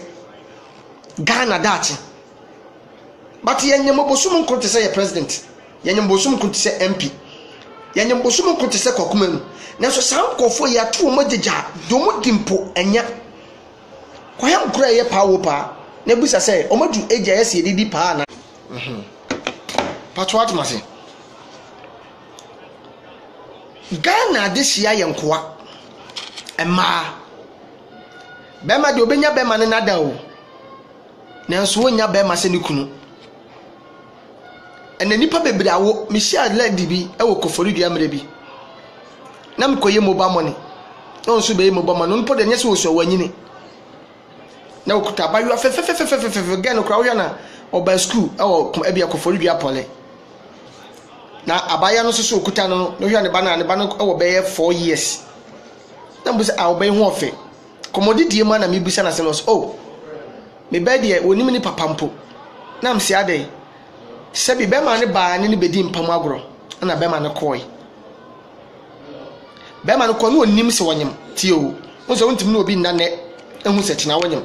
Ghana dachi but yenye mobosum nko te sei president yenye mobosum nko te sei MP yenye mobosum nko te sei kokumenu na so sa nkofo ya to mo jeja do mo dimpo enya kwa ya nkura ye pawo pa na busa se omadu eja yesi edidi pa na patwat mase Ghana de hia ye nkoa ema bema de obenya bema ne nada o nanso wonya bema se ne kunu ene nipa bebre awo mehia lady bi e wo kofori dua mre bi na mkoye mobile money on so be mo boma no mpo de nyese wo so wanyini na okuta bayo fe gan okra wo na oba school e bia kofori dua pole na abaya no so okuta no no hwa ne ba no e wo be 4 years na mbusa a wo be ho ofe komodi die ma na me busa na se no oh me be de onim ni papa mpo na msi ade sebi be ma ne ba ne bedi mpam agro na be ma ne koi be ma ne ko no onim se wonyem tie o wo so wontim na obi nane ehu se kina wonyem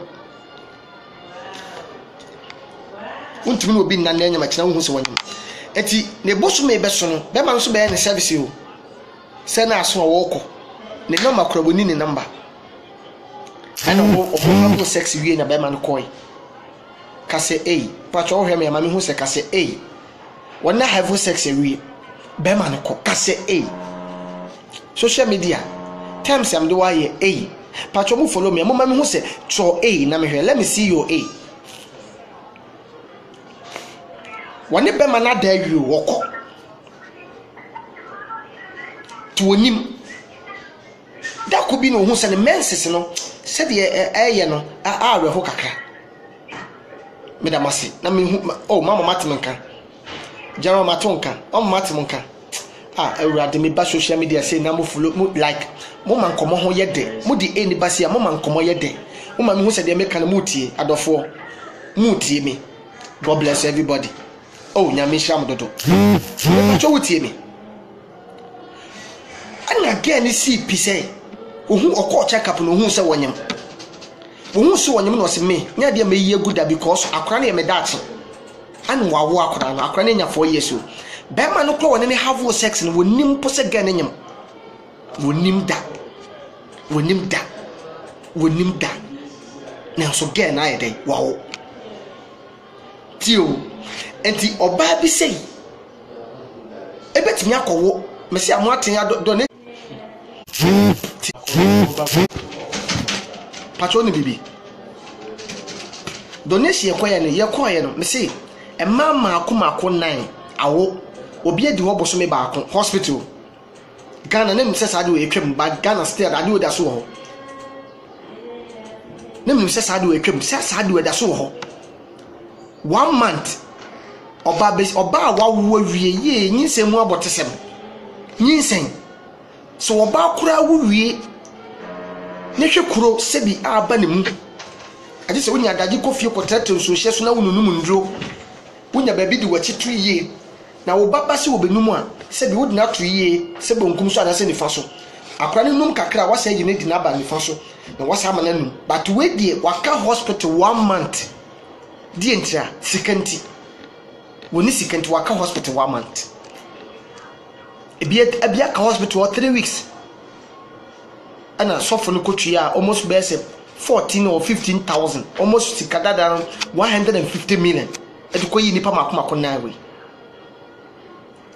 wontim na obi nane nyama kina wo se wonyem eti ne bosu me be so no be ma no so be ne service o se na aso wo ko ne number kraboni ne number ana wo have sex wie na be ma no koi kase pacho hwe me ma me hu se kase wona have sex wie be ma no ko kase social media times am do why pacho mu follow me ma me hu se tro na me hwe let me see your woni be ma na da wie woko to onim da ko bi no hu se ne menses no se de eye no a we ho kakra me da masi na me hu oh mama matemenka jama matonka o matemenka ewurade me ba social media say na mo follow mo like mo man komo ho yede mo di eni ba say mo man komo yede mo ma me hu se de me kan mo tie adofo mo tie me. God bless everybody. Oh nyame sham dodo me cho wo tie me ana again see pise ohun okọ check up no ohun se wonyem ohun so wonyem no se me nya de me ye guda because akra na me dachi an wawo akra no akra na nya 4 years o be ma no kro woni have sex no wonim po se gan nyem wonim da na so gan na ye dey wawo tio enti oba bi sei ebetimi akowo me se amo aten do ne patroni bibi donation ye no me say e mama akomako 9 awo obi edi ho boso me ba hospital Ghana nem se sade we etwem ba Ghana still ade we da so ho nem se sade we etwem se sade we da so ho 1 month oba wawo awie ye nyinsemu abotesem nyinsen so oba kura wuwie ne hwe kuro sebi aba ne mu aje se wonya adaji kofie potato so hye so na wonunum ndro wonya ba bi di wachi 3 ye na wo baba se wo benum a sebi wo di na 3 ye sebi onkum so anase nifa so akra ne num kakra wasa yi ne di na ba nifa so na wasa ama nanu but we die waka hospital 1 month die ntra sikanti woni sikanti waka hospital 1 month ebia ka hospital 3 weeks ana sofo no kotua almost base 14 or 15,000 almost sikadada 150 million ediko yi nipa makoma na we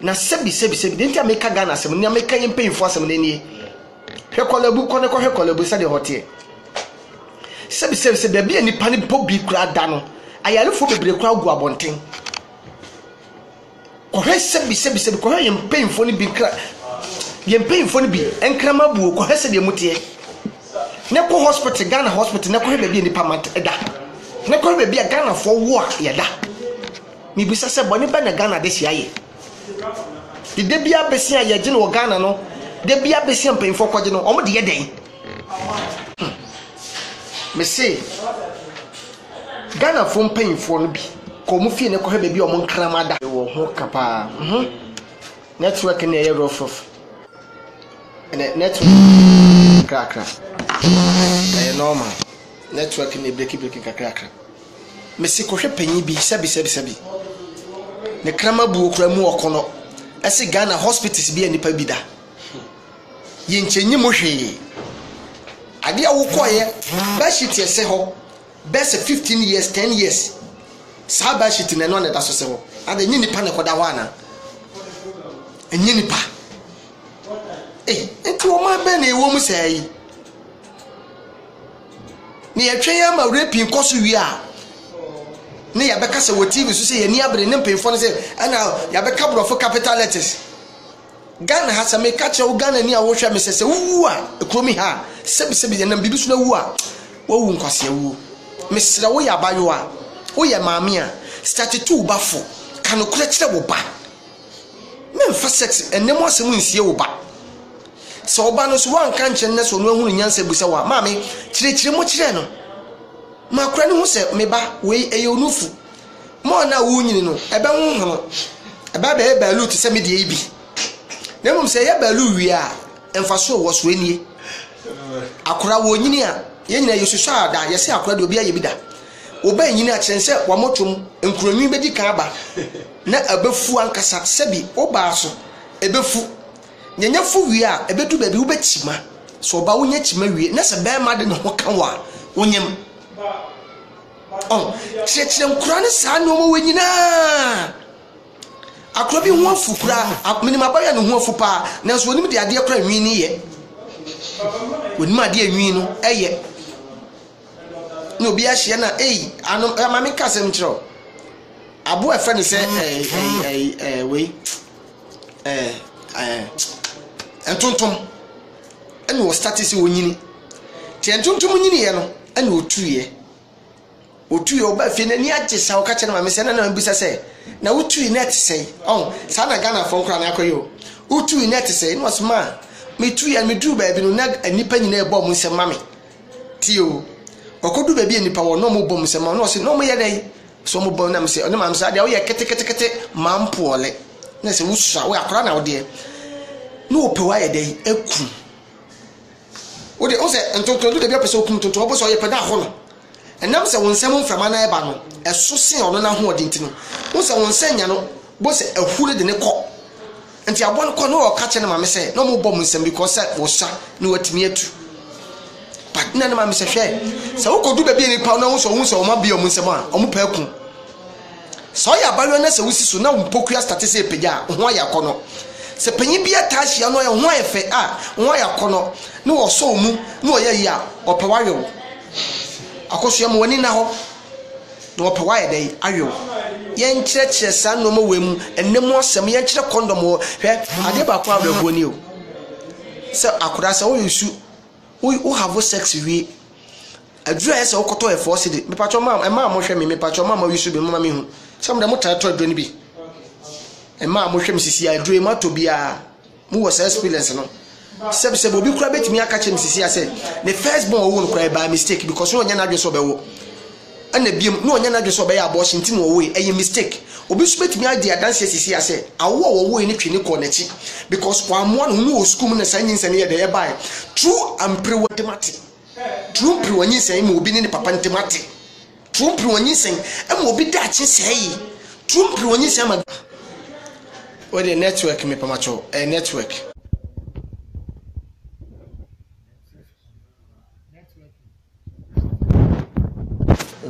na sebi denti ameka Ghana asem ni ameka yempeinfo asem na nie hwekolabu kone ko hwekolabu sade hotie sebi bia nipa ni bobi kura da no ayalefo bebre kura gu abonten ko sebi ko yempeinfo ni bi kra yempeinfo ni bi enkrama bu ko hese de mutie ne ko hospital Ghana hospital ne ko be bi nipa mat eda ne ko be bi Ghana fo wo ya da mi bisa se boni ba na Ghana de siaye de bia besia ya gine wo Ghana no de bia besia mpeinfo kwaje no omo de ye den me say Ghana fo mpeinfo no bi ko mu fie ne ko be bi omo nkrama da wo ho kapa network ne ye rough network krakra eh normal network ne break krakra me say ko hwe panyi bi sebi ne krama bu okra mu okono ese Ghana hospitals bi anipa bi da ye nchenyi mo hwe ade a wo koye ba shit ese ho best 15 years 10 years sa ba shit ne no na da so se ho ade nyi nipa ne koda ho ana enyi nipa enti wo ma be na ewo mu sai ni etwe ya ma raping koso wi a ne ya beka se wo TV so se ye ni abre ne mpemfo ne se ana ya beka brofo capital letters Ghana ha se me ka che wo Ghana ni a wo hwe me se wu a ekromi ha sebi ye na bibi so na wu a wo wu nkwase wu mesra wo ya bayo a wo ye maame a start to ba fo kan okura kire wo ba memfa sex enemo asem nsie wo ba so oba no so wan kan chen na so no ahunu nyansa busa wa maame kire mo kire no ma kura ne hu se me ba we eyonufu mo na wo nyini no ebe honhono eba be balu te se me de ibi na mum se ya balu wi a emfa so wo so enie akura wo nyini a ye nyina yesusu ada ye se akura de obi aye bi da oba nyini a kyense wa motom enkuronwi bedi kan aba na abefu ankasa sebi oba so ebefu nyanya fu wi a ebedu ba bi wo bechima so oba wo nya chima wi na se be ma de no kan wa wonyem chire nkura ne saa no mo wenyina akura bi ho afu kura minima ba ya no ho afu pa na so onim de ade akura nwi ni ye onim ade anwi no eye no obi a hye na ano ma me kasem kiro abo efe ne se we entontom ene wo status wonyini ti entontom nyini ye no ene otuye oba fi na ni agesa o ka che na ma me se na mbisa se na utu net say sa na Ghana fon kra na akoyo utu net say no sma me tu ya me dru ba bi no na anipa nyina e bom nsem ma me tio okodu ba bi anipa wo no mo bom nsem ma no se no mo ye dai so mo bom na me se no ma msa dia wo ye kete mampole na se wusa wo akora na wo de no opewa ye dai eku wo de o se entonto de bi apese okum tonto obo so ye peda ho no enam se wonsem mframa na eba no eso se ono na ho odinti no wo se wonsenya no bo se ahure de ne kɔ enti abo no kɔ no o ka che na ma me se no mo bɔ mo nsem because wo sa no watimi atu but na ma me se hwɛ se wo kodu ba bi ni pa na wo so o ma bi o mo nsem a o mo pa ku so ya balwa na se wusi so na wo pokua start se pagya ho ya kɔ no se panyi bi ata hia no ya ho ya fɛ ho ya kɔ no no wo so mu no ya yi a o pa wayo akoso yam wani na ho no opa wa yedai ayo yen kyerɛkyerɛ sa no mo wemu enemu asɛm yen kyerɛ condom ho hwɛ ade ba kwa abrɛbo ni o sɛ akora sɛ wo yusu wo have sex wi adura yɛ sɛ wo kɔtɔ efo se de me patcho ma mo hwɛ me patcho ma yusu be mama me hu sɛ mo de mo tato aduro ni bi mo hwɛ me sisi aduro ma to bia mo wɔ sa experience no sebe obi kura betimi aka chem sisi ase the first born owo no kura by mistake because no nya na adweso bewo ana biem no nya na adweso be ya abortion ti no owo e mistake obi so betimi adi adanse sisi ase awo owo ni twini ko nachi because kwa mo no no school na sanyin sane ye de buy true and pre-mathematics true pre-wanyin sane mo obi ni papa ntemati true pre-wanyin sane e mo obi da chi sei true pre-wanyin sane ma o de network me pamacho network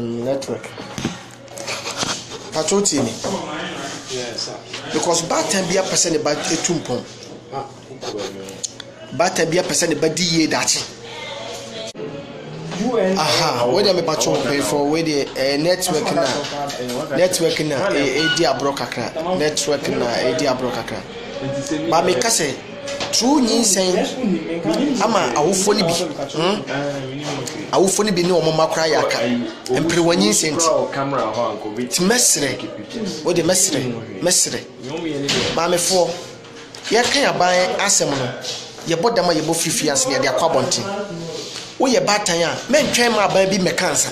network patroti ni yes sir because bad time be a person about etumpon bad time be a person about di ye dachi where dem patro pay for where the network na di abro kakra network na di abro kakra ba me kase true nyin sen ama awofo ni bi awofo ni bi ne omo makra ya aka empre wanyin senti camera ho anko bi ti mesre o de mesre ba me fo ye kan aban asem no ye bodama ye bo frifiance ne de akwa bonte wo ye batan a mentwen ma aban bi mekansa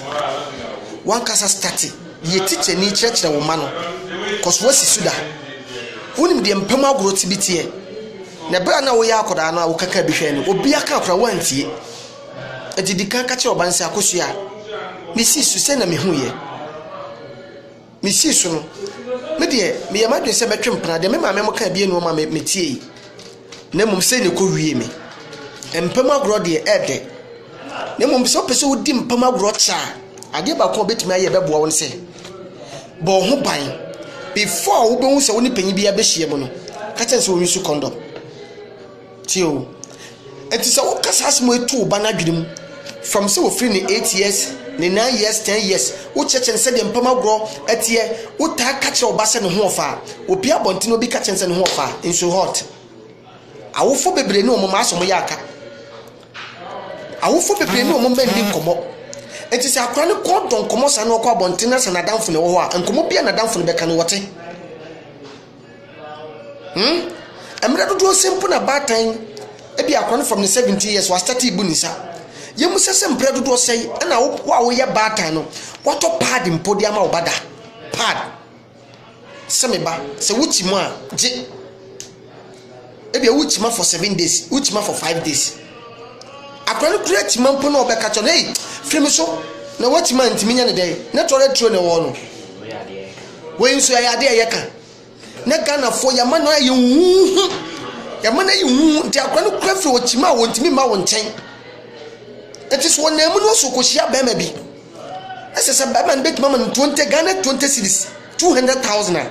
wan kasa start ye teacher ni kyerɛkyerɛ wo ma no cause wo sisuda wonim de mpam agoro tibitie na bra na wo ya akoda na wo kaka bi hwɛ no obi aka akora wantie edidi kan ka kyerɛ obanse akosua misi su sɛ na mehu ye misi su no me de me ya madwe sɛ betwe mpana de me ma me mo ka bi enu ma metie na mum sɛ ne ko wie me mpam agoro de ɛde na mum sɛ pese wo di mpam agoro cha ade ba ko betumi aye bɛboa won sɛ bo ho ban before wo be hu sɛ wo ni panyi bia be hye mu no ka kyerɛ sɛ wo yusu condom tio enti sɛ wo kasa asmo etu ba na dwene mu from sɛ wo free ni 8 years ni 9 years 10 years wo kyerɛ sɛ de mpam agoro etie wo ta ka kyerɛ oba sɛ ne ho ofa obi abonte no bi ka kyerɛ sɛ ne ho ofa inso hot awofo bebre ne omo ma aso mo ya aka awofo bebre ne omo mandi nkomo enti se akra ne ko don nkomo sa na okwa bontena sa na damfo ne wo ho a nkomo bia na damfo ne beka no wote emre dodo sempo na batan ebi akra from the 70 years was start ibu nisa yemu sese mpre dodo sei na wo ye batan no wato pad mpodi ama obada pad semeba se wuchi mu a je ebi wuchi ma for 7 days wuchi ma for 5 days akra no create mampo na obeka cho hey frame so na wuchi ma ntimi nya ne dey na tore tro ne wo no we nso ya ade ye ka na Ghana fo ya mana ye hu ya mana ye hu nti akra no kra firi wuchi ma wo ntimi ma wo nchen etis won na mu no so ko hia ba ma bi ese ba man bet mama 20 Ghana 20 cedis 200,000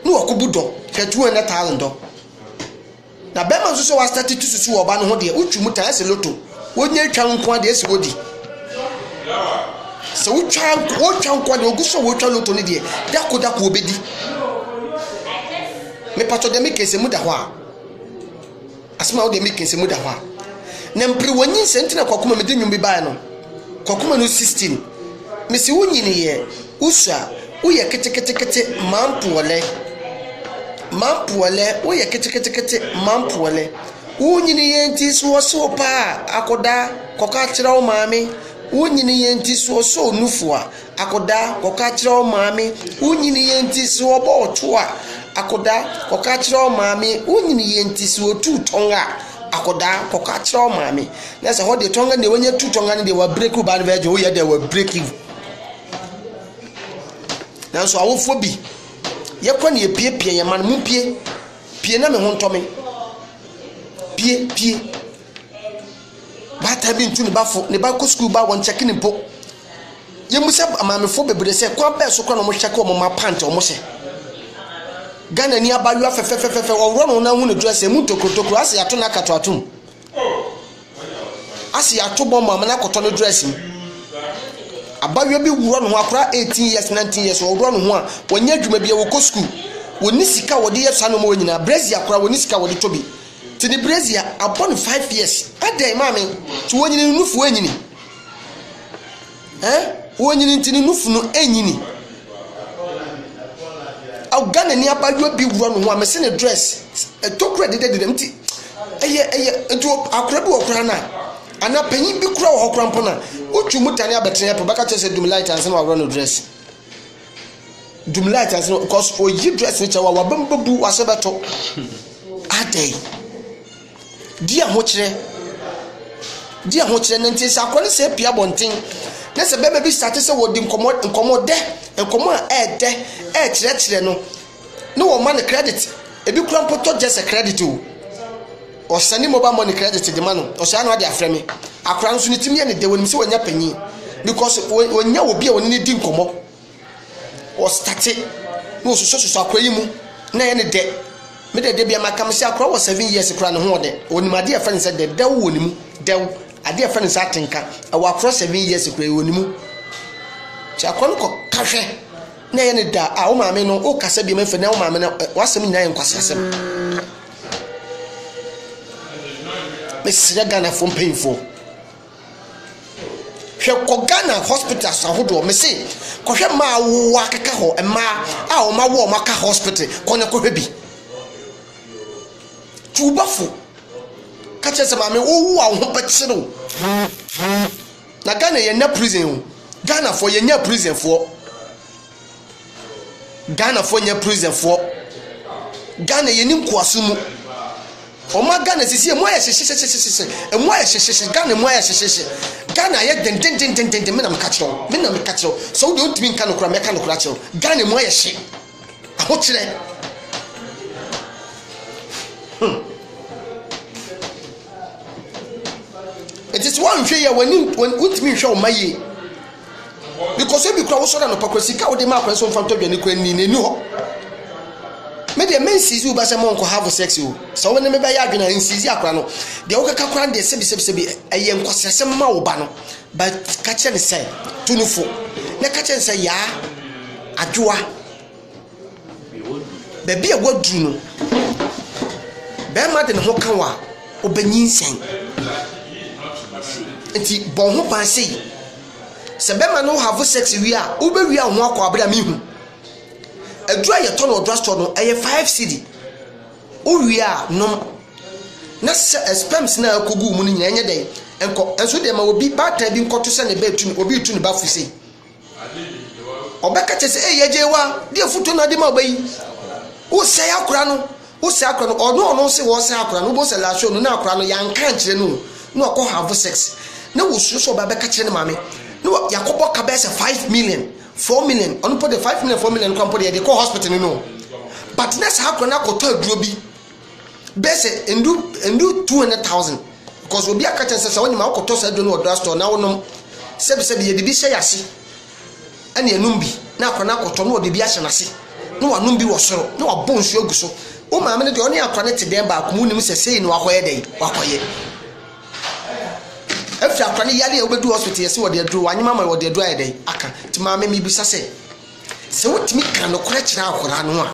no wakubudo ke 200,000 do na be man so wa start to susu oba no ho de utwu ta ese loto wonye twa nko de ese wodi so utwa nko de oguso wo twa loto ne de dako obedi me pato de make ese mu da ho a asma wo de make ese mu da ho a na mpre wonyi sentina kwakoma me de nwum bi bae no kwakoma no 16 me se wonyini ye usua uye kete mampuole uye kete mampuole unyini yenti so pa akoda koka kira o maami unyini yenti so nufua akoda koka kira o maami unyini yenti so bo toa akoda koka kira o maami unyini yenti so tu tonga akoda koka kira o maami na se ho de tonga ne wonya tu tonga ne de wa break ba ne veje wo ye de wa break you nanso awofo bi yekwa ne pie ye man mu pie na me ho ntome pie bata bi ntu ne bafo ne ba ko school ba won check ne po ye musa amamefo bebre se kwa be so kwa no mo check o mo ma pant o mo se Ghana ni abalu afefefefe owro no na hu ne dress e mu tokotokro ase ato na kato atum ase ato bom ma na koto no dress mu abawe bi wuro no akora 18 years 19 years wuro no ho a wonya adwuma bi e wo ko school woni sika wodi yesa no mo nyina Brazil akora woni sika wodi tobi tini Brazil abon 5 years adai mame ti wonyini nufu enyini wonyini tini nufu no enyini Ghana ni abawe bi wuro no ho a me se ne dress tokura de mti eye eto akora bi okora na ana panyin bi kura wo hokran pona utwu mutane abetre pe baka chese dumlight anse na wo no dress dumlight anse because for you dress ni chawa wabambabu wasebeto adai dia ho kire nti se akwani se pia bonten na se bebe bi start se wo di nkomo de nkomo a kire no no wo man credit ebi kura mpoto just credit o osani mobile money credit de mano osani wa de afreme akra nso ni timi ne de woni se wonya panyi because wonya obi a woni ne di nkomo o start no so akra yi mu na ye ne de me de bia makam se akra wo 7 years kra ne ho de woni ma de afrene se de woni mu de ade afrene se atenka e wa akra 7 years kra woni mu cha akra no ko kahwe na ye ne da a wo maame no o kasa bia me fe na wo maame na wasem nyina ye nkwase asem Mr. Ghana from painful. She ko Ghana hospital sahodo me say ko hwe ma wo akeka ho ma a o ma wo maka hospital ko ne ko hwe bi tubafo ka che se ma me wo a ho pekiro na Ghana ye na prison Ghana for ye nya prison for Ghana for nya prison for Ghana ye nim kwaso mu Oma Ghana sisi emo ya hyehyehyehyehye emo ya hyehyehye Ghana emo ya hyehyehye Ghana ye den me na me kachiro so do ntimi nka no kura me ka no kura chiro Ghana emo ya hye aho kire it is one hwe ya wani ntimi hwe o maye because e bi kura wo so da no pakwasi ka wo de ma akwa so mfa ntodwane kura ni ho me de men sisi uba se monko have sex o so when me ba ya adwena nsisi akra no de wo kaka kra de sebi eye nkosese ma wo ba no but kache ne say tunufo ne kache say ya adwoa be bia wadru no be ma de ne ho kan wa obanyin sen nti bon ho ban sei se bema no have sex wi a wo be wi a ho akọ abra mi hu adura ye to no odra store no eye 5 cedi wo wi a nom na sperms na akogu mu ni nyina enye den enko enso de ma obi bata bi nkoto se ne ba tu obi tu ne ba fu sei obeka che se yeje wa de futo na de ma obayi wo se akura no ono se wo se akura no bo se la show no na akura no yanka nkire no na okọ have sex na wo so ba beka kire ne mame no yakobo ka be se 5 million 4 million ono put the 5 million 4 million come put the call hospital no but na sa akura na koto aduro bi be se endu 200,000 because obi akacha se woni ma koto sa do no odra store na wonom sebi ye bibi hye yase ene enum bi na akura na koto no ode bi ahye nase no wanom bi wo soro no wabonsu aguso o maame ne de oni akwa ne te den ba ko munim sesei no wakoye den wakoye afi akwa ne yale obedu hospital yesi wo de aduru wanyema ma wo de aduru ayeden aka ti maame mi bisa se wotimi kan no kore kira akora no a